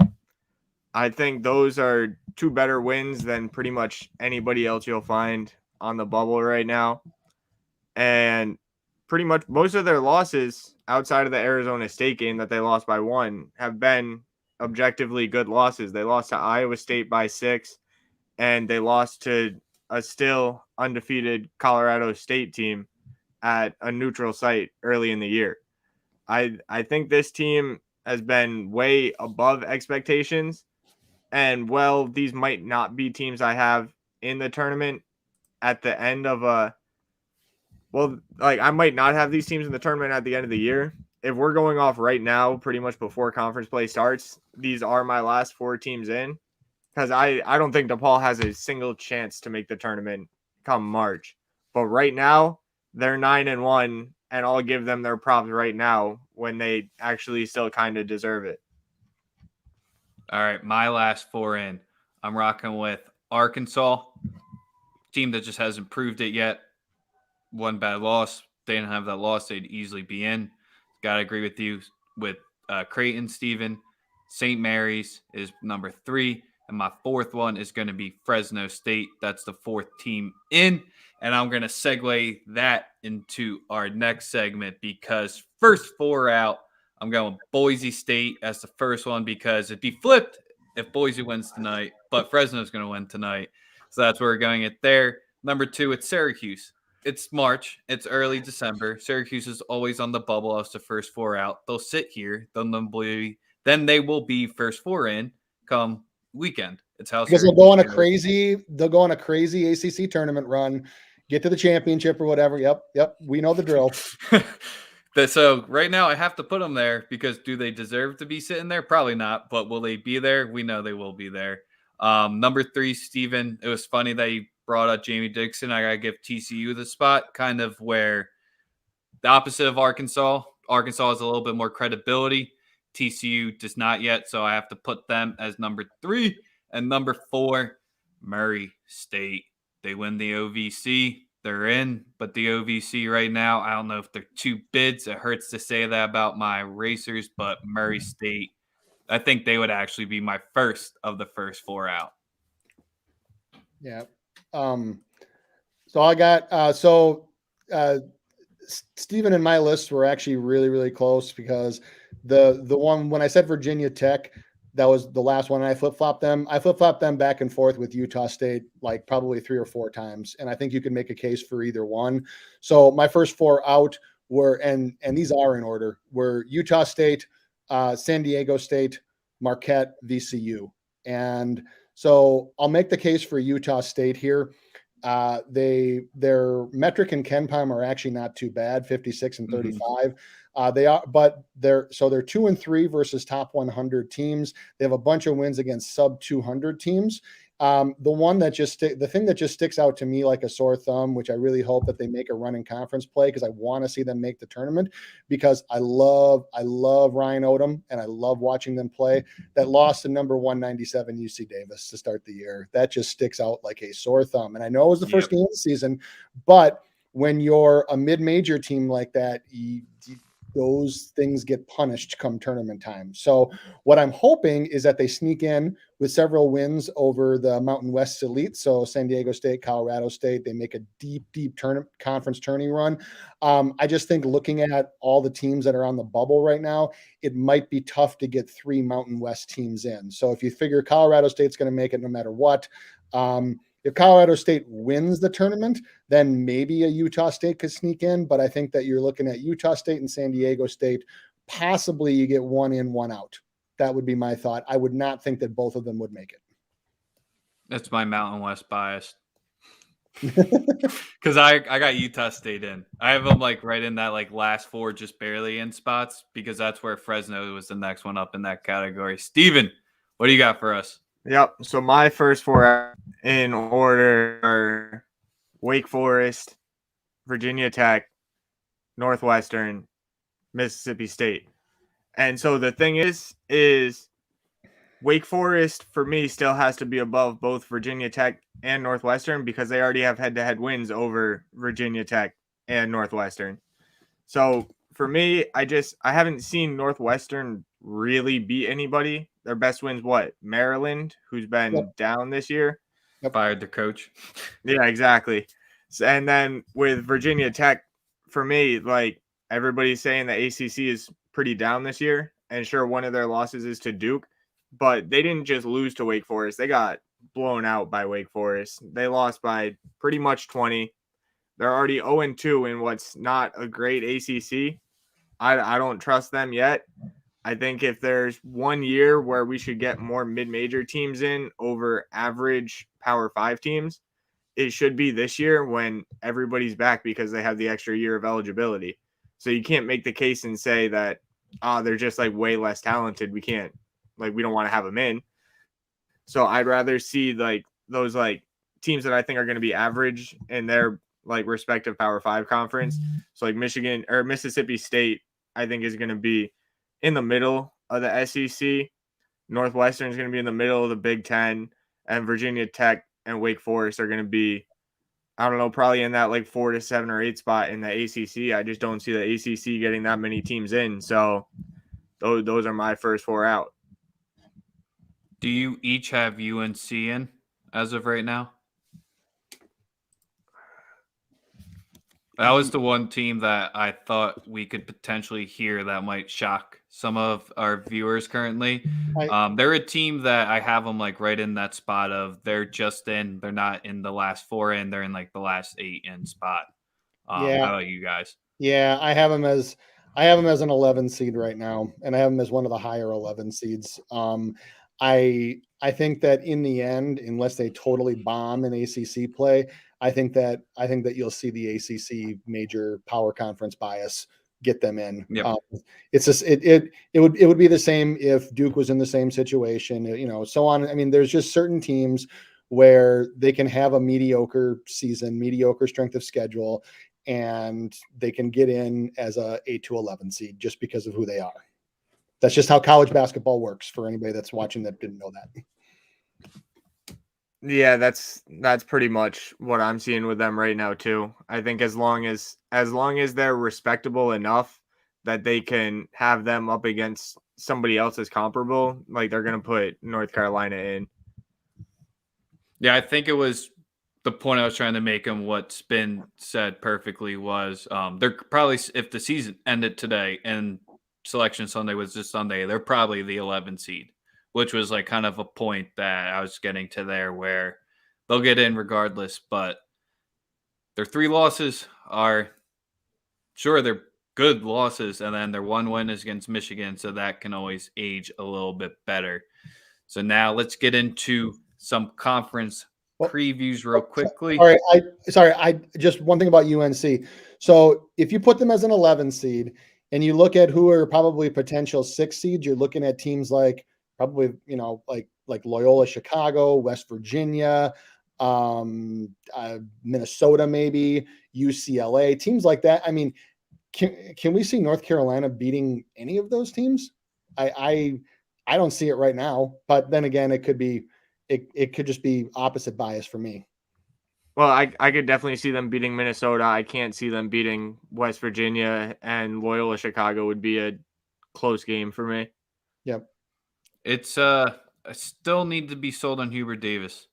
I think those are 2 better wins than pretty much anybody else you'll find on the bubble right now. And pretty much most of their losses outside of the Arizona State game that they lost by 1 have been objectively good losses. They lost to Iowa State by 6, and they lost to a still undefeated Colorado State team at a neutral site early in the year. I think this team has been way above expectations. And, well, these might not be teams I have in the tournament at the end of I might not have these teams in the tournament at the end of the year. If we're going off right now, pretty much before conference play starts, these are my last 4 teams in. Because I don't think DePaul has a single chance to make the tournament come March. But right now, they're 9-1, and I'll give them their props right now when they actually still kind of deserve it. All right, my last 4 in. I'm rocking with Arkansas, team that just hasn't proved it yet. 1 bad loss. They didn't have that loss, they'd easily be in. Got to agree with you with Creighton, Steven. St. Mary's is number 3. And my 4th one is going to be Fresno State. That's the 4th team in. And I'm going to segue that into our next segment because first 4 out, I'm going Boise State as the first one because it'd be flipped if Boise wins tonight, but Fresno's going to win tonight. So that's where we're going it there. Number 2, it's Syracuse. It's March. It's early December. Syracuse is always on the bubble as the first 4 out. They'll sit here. Then they will be first 4 in come weekend. It's how because they'll go on a crazy ACC tournament run, get to the championship or whatever. Yep. We know the drill. So right now I have to put them there because do they deserve to be sitting there? Probably not, but will they be there? We know they will be there. Number 3, Steven, it was funny that you brought up Jamie Dixon. I got to give TCU the spot, kind of where the opposite of Arkansas. Arkansas has a little bit more credibility. TCU does not yet, so I have to put them as number 3. And number 4, Murray State. They win the OVC. They're in, but the OVC right now, I don't know if they're 2 bids. It hurts to say that about my Racers, but Murray State, I think they would actually be my first of the first 4 out. Yeah. So I got Stephen and my lists were actually really, really close because the one when I said Virginia Tech, that was the last one. And I flip-flopped them. I flip-flopped them back and forth with Utah State like probably 3 or 4 times. And I think you can make a case for either one. So my first 4 out were, and these are in order, were Utah State, San Diego State, Marquette, VCU. And so I'll make the case for Utah State here. Their metric and Ken Palm are actually not too bad, 56 and 35. Mm-hmm. They are, but they're 2-3 versus top 100 teams. They have a bunch of wins against sub 200 teams. The thing that just sticks out to me like a sore thumb, which I really hope that they make a run in conference play, because I want to see them make the tournament, because I love Ryan Odom and I love watching them play. That loss to number 197 UC Davis to start the year, that just sticks out like a sore thumb. And I know it was the first game of the season, but when you're a mid-major team like that, those things get punished come tournament time. So what I'm hoping is that they sneak in with several wins over the Mountain West elite. So San Diego State, Colorado State, they make a deep conference tourney run. I just think looking at all the teams that are on the bubble right now, it might be tough to get 3 Mountain West teams in. So if you figure Colorado State's going to make it no matter what, if Colorado State wins the tournament, then maybe a Utah State could sneak in. But I think that you're looking at Utah State and San Diego State. Possibly you get one in, one out. That would be my thought. I would not think that both of them would make it. That's my Mountain West bias. Because I got Utah State in. I have them like right in that like last 4, just barely in spots, because that's where Fresno was the next one up in that category. Steven, what do you got for us? Yep. So my first 4 in order are Wake Forest, Virginia Tech, Northwestern, Mississippi State. And so the thing is Wake Forest for me still has to be above both Virginia Tech and Northwestern, because they already have head-to-head wins over Virginia Tech and Northwestern. So for me, I haven't seen Northwestern really beat anybody. Their best wins, Maryland, who's been down this year. Fired the coach. Yeah, exactly. And then with Virginia Tech, for me, like everybody's saying the ACC is pretty down this year. And sure, one of their losses is to Duke, but they didn't just lose to Wake Forest. They got blown out by Wake Forest. They lost by pretty much 20. They're already 0-2 in what's not a great ACC. I don't trust them yet. I think if there's one year where we should get more mid-major teams in over average Power 5 teams, it should be this year when everybody's back, because they have the extra year of eligibility. So you can't make the case and say that, they're just like way less talented. We don't want to have them in. So I'd rather see like those like teams that I think are going to be average in their like respective Power 5 conference. So like Michigan or Mississippi State, I think is going to be in the middle of the SEC. Northwestern is going to be in the middle of the Big Ten, and Virginia Tech and Wake Forest are going to be, I don't know, probably in that like 4 to 7 or 8 spot in the ACC. I just don't see the ACC getting that many teams in. So those are my first 4 out. Do you each have UNC in as of right now? That was the one team that I thought we could potentially hear that might shock some of our viewers currently. They're a team that I have them like right in that spot of they're just in. They're not in the last 4 in. They're in like the last 8 in spot. How about you guys? Yeah, I have them as an 11 seed right now, and I have them as one of the higher 11 seeds. I think that in the end, unless they totally bomb in ACC play, I think that you'll see the ACC major power conference bias get them in. Yep. It's just it would be the same if Duke was in the same situation, so on. I mean, there's just certain teams where they can have a mediocre season, mediocre strength of schedule, and they can get in as a 8 to 11 seed just because of who they are. That's just how college basketball works for anybody that's watching that didn't know that. Yeah, that's pretty much what I'm seeing with them right now too. I think as long as they're respectable enough that they can have them up against somebody else as comparable, like they're going to put North Carolina in. Yeah, I think it was the point I was trying to make, and what's been said perfectly was they're probably, if the season ended today and Selection Sunday was this Sunday, they're probably the 11 seed, which was like kind of a point that I was getting to there where they'll get in regardless, but their 3 losses are, sure, they're good losses, and then their 1 win is against Michigan, so that can always age a little bit better. So now let's get into some conference previews real quickly. I just one thing about UNC. So if you put them as an 11 seed and you look at who are probably potential 6 seeds, you're looking at teams like probably, like Loyola Chicago, West Virginia, Minnesota, maybe UCLA, teams like that. I mean, can we see North Carolina beating any of those teams? I don't see it right now, but then again, it could just be opposite bias for me. Well, I could definitely see them beating Minnesota. I can't see them beating West Virginia, and Loyola Chicago would be a close game for me. Yep. It's I still need to be sold on Hubert Davis.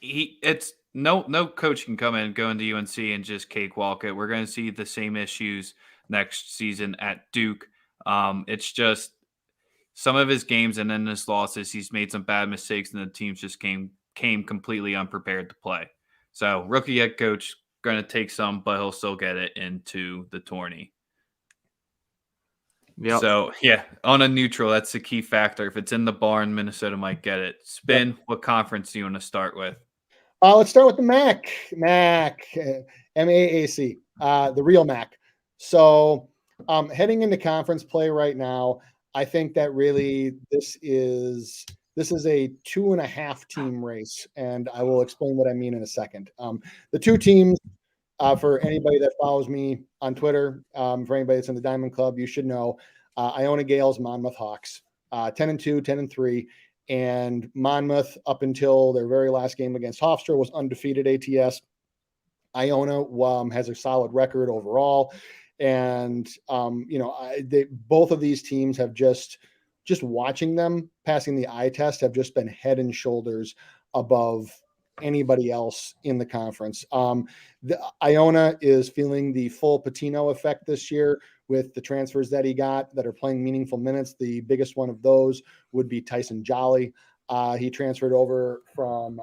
It's no coach can come in and go into UNC and just cakewalk it. We're going to see the same issues next season at Duke. It's just some of his games and then his losses, he's made some bad mistakes, and the teams just came completely unprepared to play. So rookie head coach going to take some, but he'll still get it into the tourney. Yep. So, yeah, on a neutral, that's the key factor. If it's in the barn, Minnesota might get it. Spin, yep. What conference do you want to start with? Let's start with the MAAC, MAAC, the real MAAC. So heading into conference play right now, I think that really this is a 2.5 team race, and I will explain what I mean in a second. The two teams, for anybody that follows me on Twitter, for anybody that's in the Diamond Club, you should know Iona Gales, Monmouth Hawks, 10-2, 10-3. And Monmouth, up until their very last game against Hofstra, was undefeated ATS. Iona has a solid record overall. And, both of these teams have just watching them passing the eye test have just been head and shoulders above anybody else in the conference. The Iona is feeling the full Patino effect this year with the transfers that he got that are playing meaningful minutes. The biggest one of those would be Tyson Jolly. He transferred over from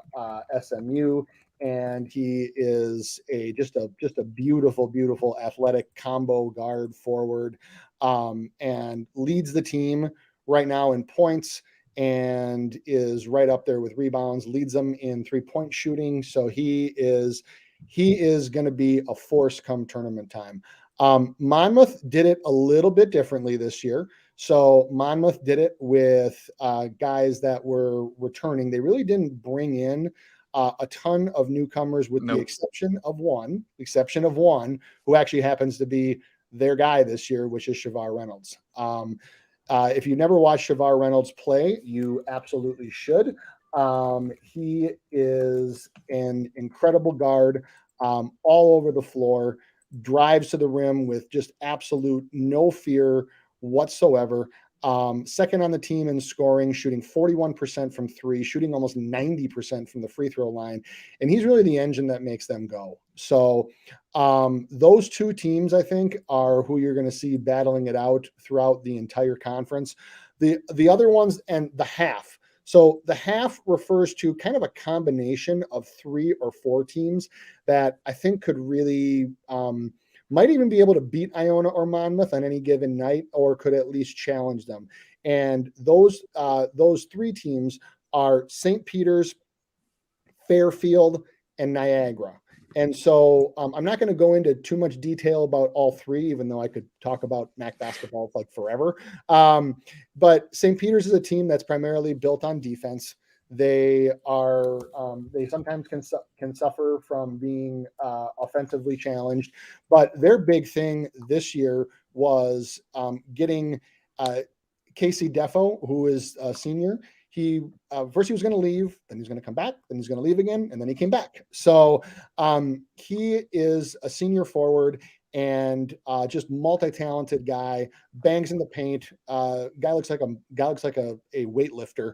SMU, and he is just a beautiful athletic combo guard forward, and leads the team right now in points and is right up there with rebounds, leads them in 3-point shooting. So he is going to be a force come tournament time. Monmouth did it a little bit differently this year. So Monmouth did it with guys that were returning. They really didn't bring in a ton of newcomers, with the exception of one who actually happens to be their guy this year, which is Shavar Reynolds. If you never watched Shavar Reynolds play, you absolutely should. He is an incredible guard, all over the floor, drives to the rim with just absolute no fear whatsoever. Second on the team in scoring, shooting 41% from 3, shooting almost 90% from the free throw line. And he's really the engine that makes them go. So those two teams, I think, are who you're going to see battling it out throughout the entire conference. The other ones, and the half. So the half refers to kind of a combination of 3 or 4 teams that I think could really might even be able to beat Iona or Monmouth on any given night, or could at least challenge them. And those 3 teams are St. Peter's, Fairfield, and Niagara. And so I'm not going to go into too much detail about all 3, even though I could talk about MAAC basketball like forever. But St. Peter's is a team that's primarily built on defense. They are they sometimes can suffer from being offensively challenged, but their big thing this year was getting Casey Defoe, who is a senior. He first he was going to leave, then he's going to come back, then he's going to leave again, and then he came back. So he is a senior forward and just multi-talented guy, bangs in the paint. Guy looks like a weightlifter.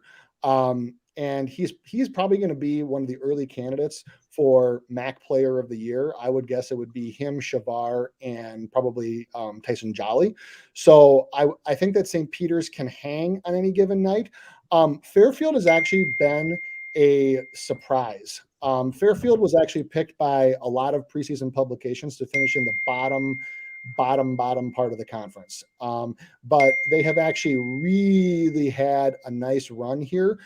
And he's probably going to be one of the early candidates for MAAC Player of the Year. I would guess it would be him, Shavar, and probably Tyson Jolly. So I think that St. Peter's can hang on any given night. Fairfield has actually been a surprise. Fairfield was actually picked by a lot of preseason publications to finish in the bottom part of the conference. But they have actually really had a nice run here.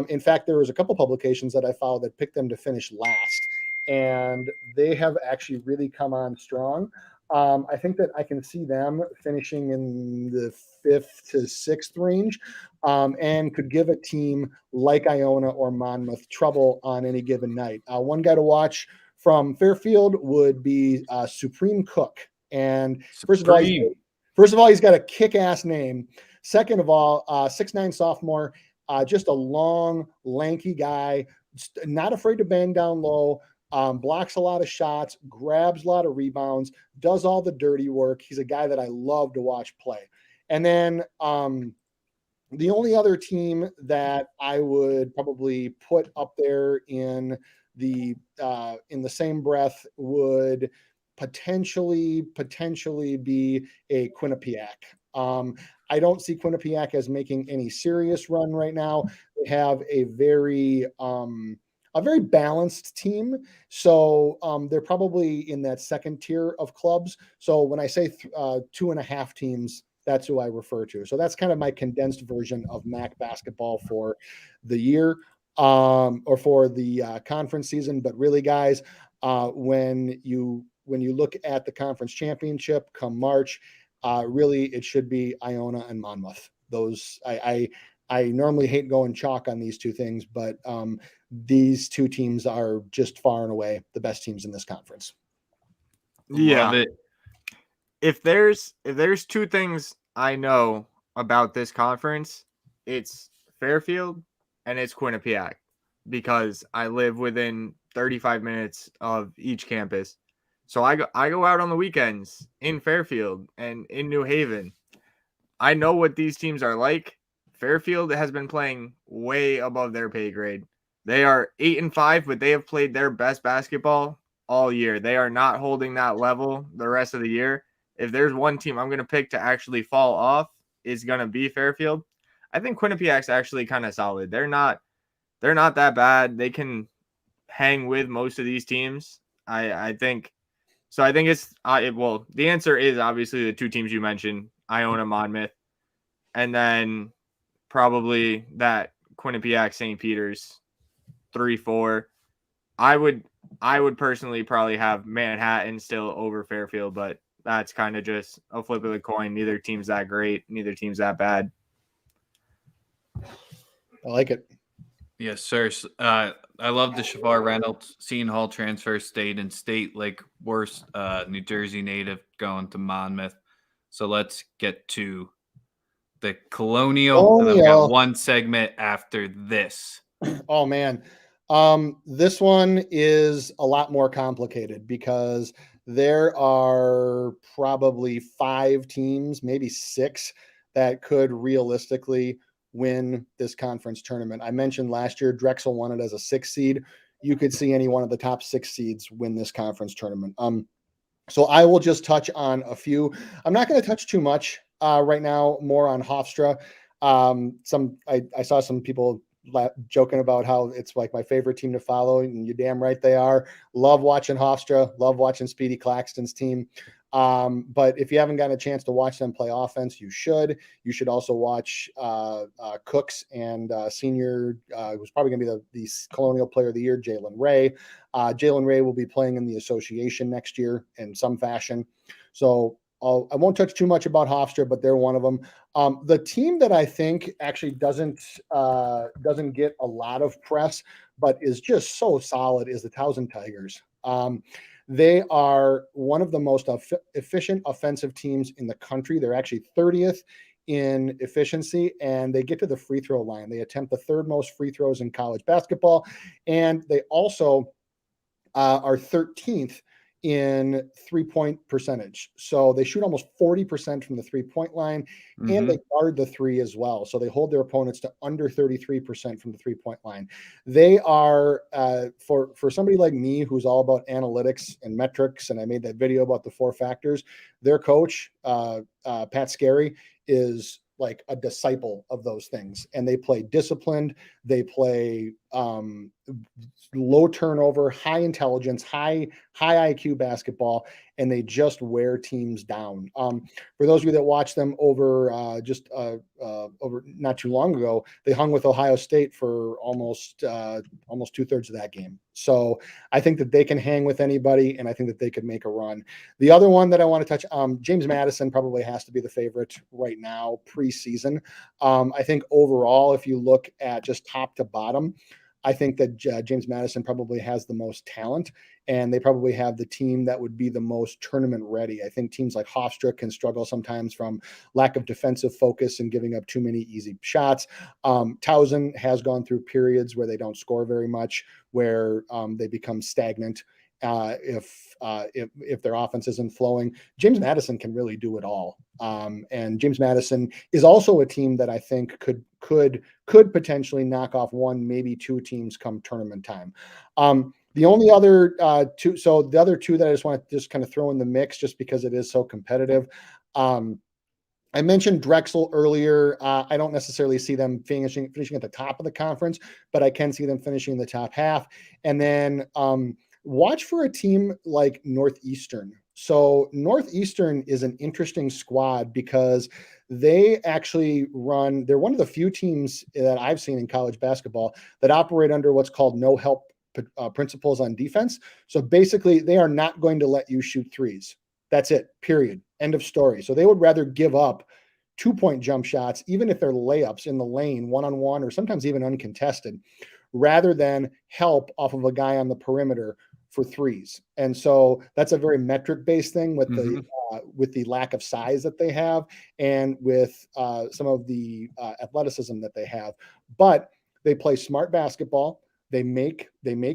In fact, there was a couple publications that I followed that picked them to finish last, and they have actually really come on strong. I think that I can see them finishing in the 5th to 6th range, and could give a team like Iona or Monmouth trouble on any given night. One guy to watch from Fairfield would be Supreme Cook. And first of all, he's got a kick-ass name. Second of all, 6'9" sophomore, just a long, lanky guy, not afraid to bang down low. Blocks a lot of shots, grabs a lot of rebounds, does all the dirty work. He's a guy that I love to watch play. And then the only other team that I would probably put up there in the same breath would potentially be a Quinnipiac. I don't see Quinnipiac as making any serious run right now. They have a very balanced team. So they're probably in that second tier of clubs. So when I say 2.5 teams, that's who I refer to. So that's kind of my condensed version of MAAC basketball for the year, or for the conference season. But really, guys, when you look at the conference championship come March, really it should be Iona and Monmouth. Those I normally hate going chalk on these two things, but these two teams are just far and away the best teams in this conference. Yeah. Love it. If there's two things I know about this conference, it's Fairfield and it's Quinnipiac, because I live within 35 minutes of each campus. So I go out on the weekends in Fairfield and in New Haven. I know what these teams are like. Fairfield has been playing way above their pay grade. They are 8-5, but they have played their best basketball all year. They are not holding that level the rest of the year. If there's one team I'm going to pick to actually fall off, is going to be Fairfield. I think Quinnipiac's actually kind of solid. They're not that bad. They can hang with most of these teams. I think so. I think it's the answer is obviously the two teams you mentioned, Iona, Monmouth, and then probably that Quinnipiac St. Peter's 3-4. I would personally probably have Manhattan still over Fairfield, but that's kind of just a flip of the coin. Neither team's that great. Neither team's that bad. I like it. Yes, sir. I love the Shavar Reynolds Seton Hall transfer, stayed in state like worst New Jersey native going to Monmouth. So let's get to the Colonial. And then we got one segment after this. Oh man. This one is a lot more complicated because there are probably 5 teams, maybe 6, that could realistically win this conference tournament. I mentioned last year Drexel won it as a 6 seed. You could see any one of the top 6 seeds win this conference tournament. So I will just touch on a few. I'm not going to touch too much right now, more on Hofstra. I saw some people joking about how it's like my favorite team to follow, and you're damn right they are. Love watching Hofstra, love watching Speedy Claxton's team. But if you haven't gotten a chance to watch them play offense, you should. You should also watch Cooks and senior, who's probably going to be the Colonial Player of the Year, Jalen Ray. Jalen Ray will be playing in the association next year in some fashion. So I won't touch too much about Hofstra, but they're one of them. The team that I think actually doesn't get a lot of press, but is just so solid, is the Towson Tigers. They are one of the most efficient offensive teams in the country. They're actually 30th in efficiency, and they get to the free throw line. They attempt the 3rd most free throws in college basketball, and they also are 13th in 3-point percentage. So they shoot almost 40% from the 3-point line, and they guard the 3 as well. So they hold their opponents to under 33% from the 3-point line. They are, for somebody like me, who's all about analytics and metrics, and I made that video about the 4 factors, their coach, Pat Scarry, is like a disciple of those things, and they play disciplined. They play low turnover, high intelligence, high IQ basketball, and they just wear teams down. For those of you that watched them over over not too long ago, they hung with Ohio State for almost 2/3 of that game. So I think that they can hang with anybody, and I think that they could make a run. The other one that I want to touch, James Madison probably has to be the favorite right now preseason. I think overall, if you look at just top to bottom, I think that James Madison probably has the most talent, and they probably have the team that would be the most tournament ready. I think teams like Hofstra can struggle sometimes from lack of defensive focus and giving up too many easy shots. Towson has gone through periods where they don't score very much, where they become stagnant. If their offense isn't flowing, James Madison can really do it all. And James Madison is also a team that I think could potentially knock off one, maybe two teams come tournament time. The only other two, so the other two that I just want to just kind of throw in the mix, just because it is so competitive. I mentioned Drexel earlier. I don't necessarily see them finishing at the top of the conference, but I can see them finishing in the top half. And then watch for a team like Northeastern. So Northeastern is an interesting squad because they actually they're one of the few teams that I've seen in college basketball that operate under what's called no help principles on defense. So basically, they are not going to let you shoot threes. That's it, period. End of story. So they would rather give up 2-point jump shots, even if they're layups in the lane, one-on-one, or sometimes even uncontested, rather than help off of a guy on the perimeter for threes. And so that's a very metric-based thing with the lack of size that they have and with some of the athleticism that they have. But they play smart basketball. They make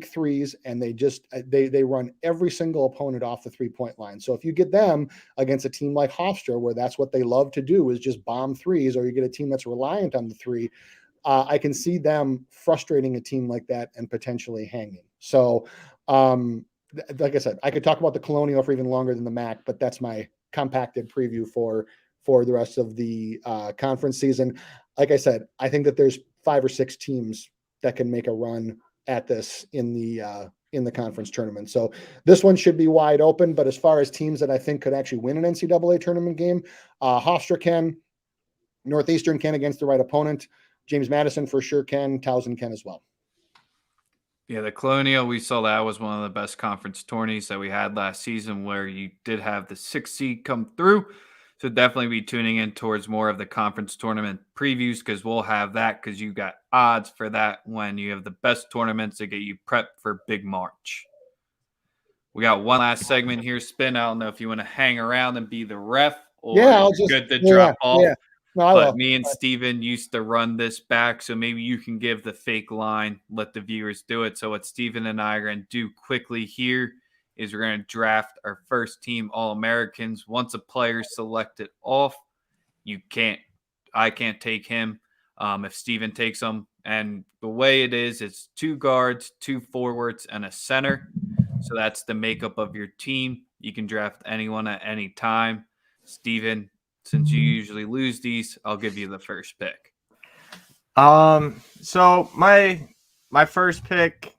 threes, and they run every single opponent off the 3-point line. So if you get them against a team like Hofstra, where that's what they love to do is just bomb threes, or you get a team that's reliant on the three, I can see them frustrating a team like that and potentially hanging. So like I said, I could talk about the Colonial for even longer than the MAAC, but that's my compacted preview for the rest of the conference season. Like I said, I think that there's 5 or 6 teams that can make a run at this in the conference tournament. So this one should be wide open. But as far as teams that I think could actually win an NCAA tournament game, Hofstra can, Northeastern can against the right opponent. James Madison for sure can. Towson can as well. Yeah, the Colonial, we saw that was one of the best conference tourneys that we had last season, where you did have the 6th seed come through. So definitely be tuning in towards more of the conference tournament previews, because we'll have that, because you got odds for that when you have the best tournaments to get you prepped for Big March. We got one last segment here, Spin. I don't know if you want to hang around and be the ref, or I'll just good to drop off. Yeah. No, but me and Steven used to run this back, so maybe you can give the fake line, let the viewers do it. So what Steven and I are going to do quickly here is we're going to draft our first team All-Americans. Once a player selected off, I can't take him if Steven takes him. And the way it is, it's 2 guards, 2 forwards, and a center. So that's the makeup of your team. You can draft anyone at any time. Steven, since you usually lose these, I'll give you the first pick. So my first pick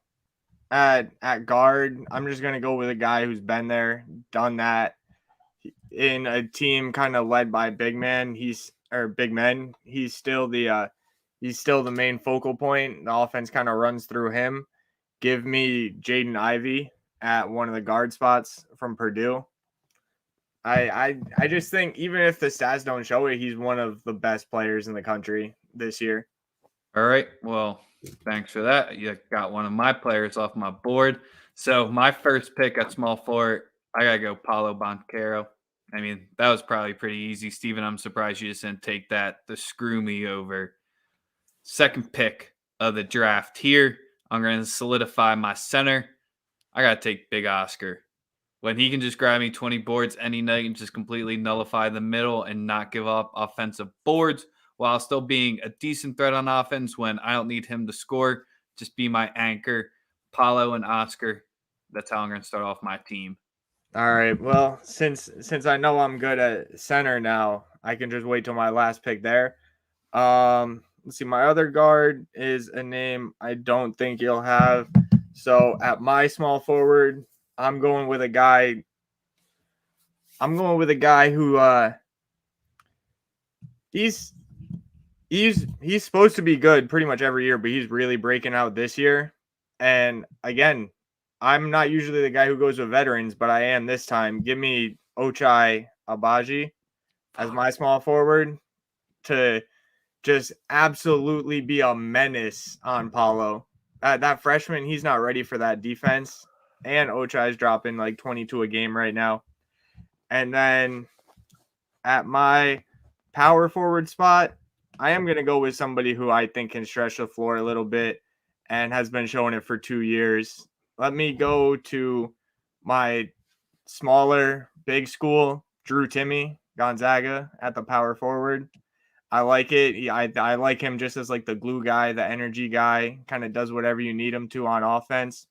at guard, I'm just gonna go with a guy who's been there, done that in a team kind of led by big men. He's still the main focal point. The offense kind of runs through him. Give me Jaden Ivey at one of the guard spots from Purdue. I just think even if the stats don't show it, he's one of the best players in the country this year. All right. Well, thanks for that. You got one of my players off my board. So my first pick at small forward, I got to go Paolo Banchero. I mean, that was probably pretty easy. Steven, I'm surprised you just didn't take that to screw me over. Second pick of the draft here, I'm going to solidify my center. I got to take Big Oscar. When he can just grab me 20 boards any night and just completely nullify the middle and not give up offensive boards while still being a decent threat on offense when I don't need him to score, just be my anchor. Paolo and Oscar, that's how I'm going to start off my team. All right. Well, since I know I'm good at center now, I can just wait till my last pick there. I'm let's see. My other guard is a name I don't think you'll have. So at my small forward, I'm going with a guy who he's supposed to be good pretty much every year, but he's really breaking out this year. And again, I'm not usually the guy who goes with veterans, but I am this time. Give me Ochai Agbaji as my small forward to just absolutely be a menace on Paulo. That freshman, he's not ready for that defense. And Ochai's dropping like 22 a game right now. And then at my power forward spot, I am going to go with somebody who I think can stretch the floor a little bit and has been showing it for 2 years. Let me go to my smaller big school, Drew Timme, Gonzaga at the power forward. I like it. I like him just as like the glue guy, the energy guy, kind of does whatever you need him to on offense.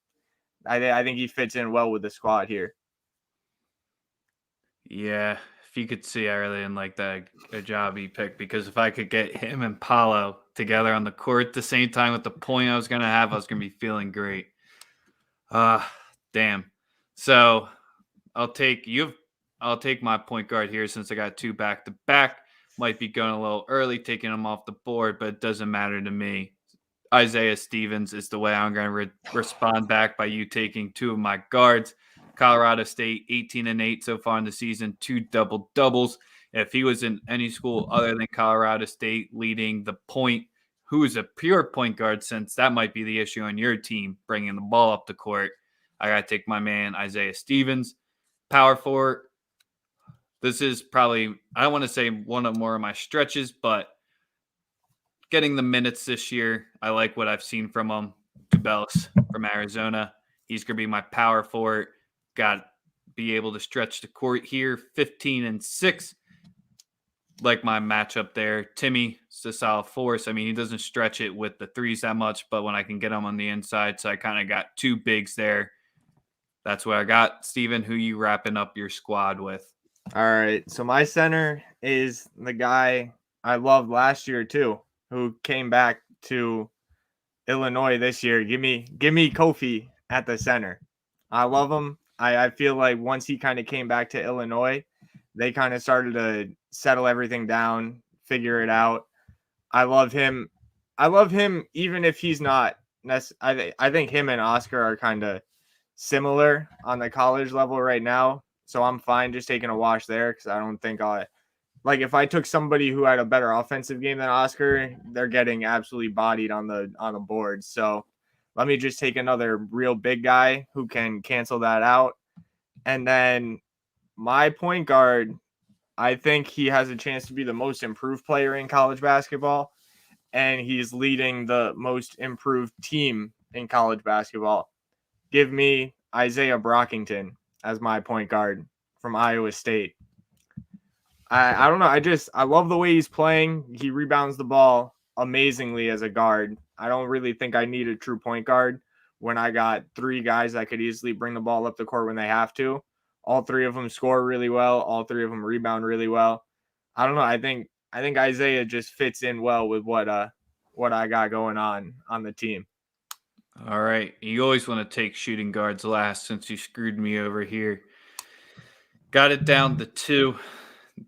I think he fits in well with the squad here. Yeah, if you could see, I really didn't like that Ajabi pick, because if I could get him and Paulo together on the court at the same time with the point I was going to have, I was going to be feeling great. Damn. So I'll take my point guard here since I got 2 back-to-back. Might be going a little early, taking them off the board, but it doesn't matter to me. Isaiah Stevens is the way I'm going to respond back by you taking 2 of my guards. Colorado State, 18-8 so far in the season, 2 double-doubles. If he was in any school other than Colorado State leading the point, who is a pure point guard, since that might be the issue on your team, bringing the ball up the court, I got to take my man Isaiah Stevens. Power forward, this is probably, I don't want to say one of more of my stretches, but getting the minutes this year, I like what I've seen from him. Cabellis from Arizona. He's going to be my power forward. Got to be able to stretch the court here. 15-6. Like my matchup there. Timme is a solid force. I mean, he doesn't stretch it with the threes that much, but when I can get him on the inside, so I kind of got 2 bigs there. That's what I got. Steven, who you wrapping up your squad with? All right. So my center is the guy I loved last year too, who came back to Illinois this year. Give me Kofi at the center. I love him. I feel like once he kind of came back to Illinois, they kind of started to settle everything down, figure it out. I love him. Even if he's not. I think him and Oscar are kind of similar on the college level right now. So I'm fine just taking a wash there, because I don't think like if I took somebody who had a better offensive game than Oscar, they're getting absolutely bodied on the board. So let me just take another real big guy who can cancel that out. And then my point guard, I think he has a chance to be the most improved player in college basketball, and he's leading the most improved team in college basketball. Give me Isaiah Brockington as my point guard from Iowa State. I don't know. I love the way he's playing. He rebounds the ball amazingly as a guard. I don't really think I need a true point guard when I got 3 guys that could easily bring the ball up the court when they have to. All 3 of them score really well. All 3 of them rebound really well. I don't know. I think Isaiah just fits in well with what I got going on the team. All right. You always want to take shooting guards last, since you screwed me over here. Got it down to 2.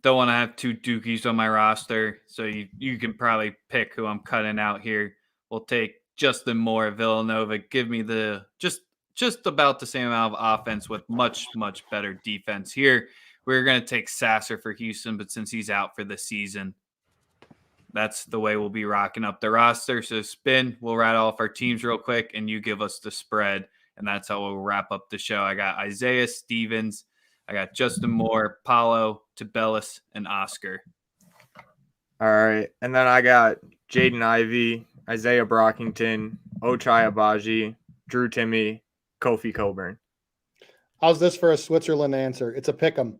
Don't want to have 2 Dookies on my roster, so you can probably pick who I'm cutting out here. We'll take Justin Moore of Villanova. Give me the just about the same amount of offense with much, much better defense here. We're going to take Sasser for Houston, but since he's out for the season, that's the way we'll be rocking up the roster. So Spin, we'll rattle off our teams real quick, and you give us the spread, and that's how we'll wrap up the show. I got Isaiah Stevens, I got Justin Moore, Paulo, Tabellis, and Oscar. All right. And then I got Jaden Ivey, Isaiah Brockington, Ochai Agbaji, Drew Timme, Kofi Coburn. How's this for a Switzerland answer? It's a pick'em.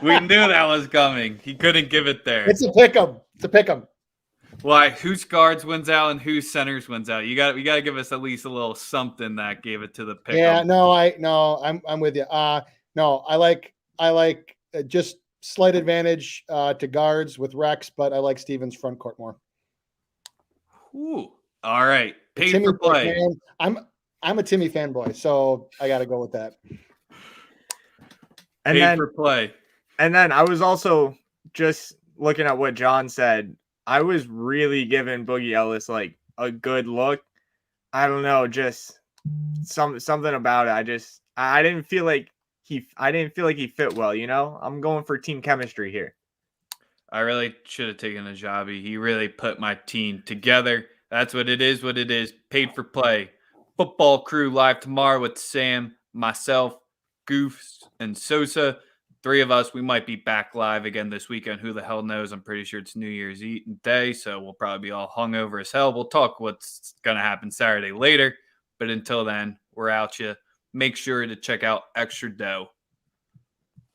We knew that was coming. He couldn't give it there. It's a pick'em. It's a pick'em. Why? Whose guards wins out and whose centers wins out? You got to give us at least a little something that gave it to the pick'em. Yeah, I'm with you. No, I like just slight advantage to guards with Rex, but I like Stevens front court more. Ooh. All right. Paid Timmy for play. fan. I'm a Timmy fanboy, so I got to go with that. And Paid then for play. And then I was also just looking at what John said. I was really giving Boogie Ellis like a good look. I don't know, just something about it. I didn't feel like he fit well, you know? I'm going for team chemistry here. I really should have taken a jobby. He really put my team together. That's what it is. Paid for play. Football crew live tomorrow with Sam, myself, Goofs, and Sosa. 3 of us. We might be back live again this weekend. Who the hell knows? I'm pretty sure it's New Year's Eve day, so we'll probably be all hungover as hell. We'll talk what's going to happen Saturday later. But until then, we're out you. Make sure to check out Extra Dough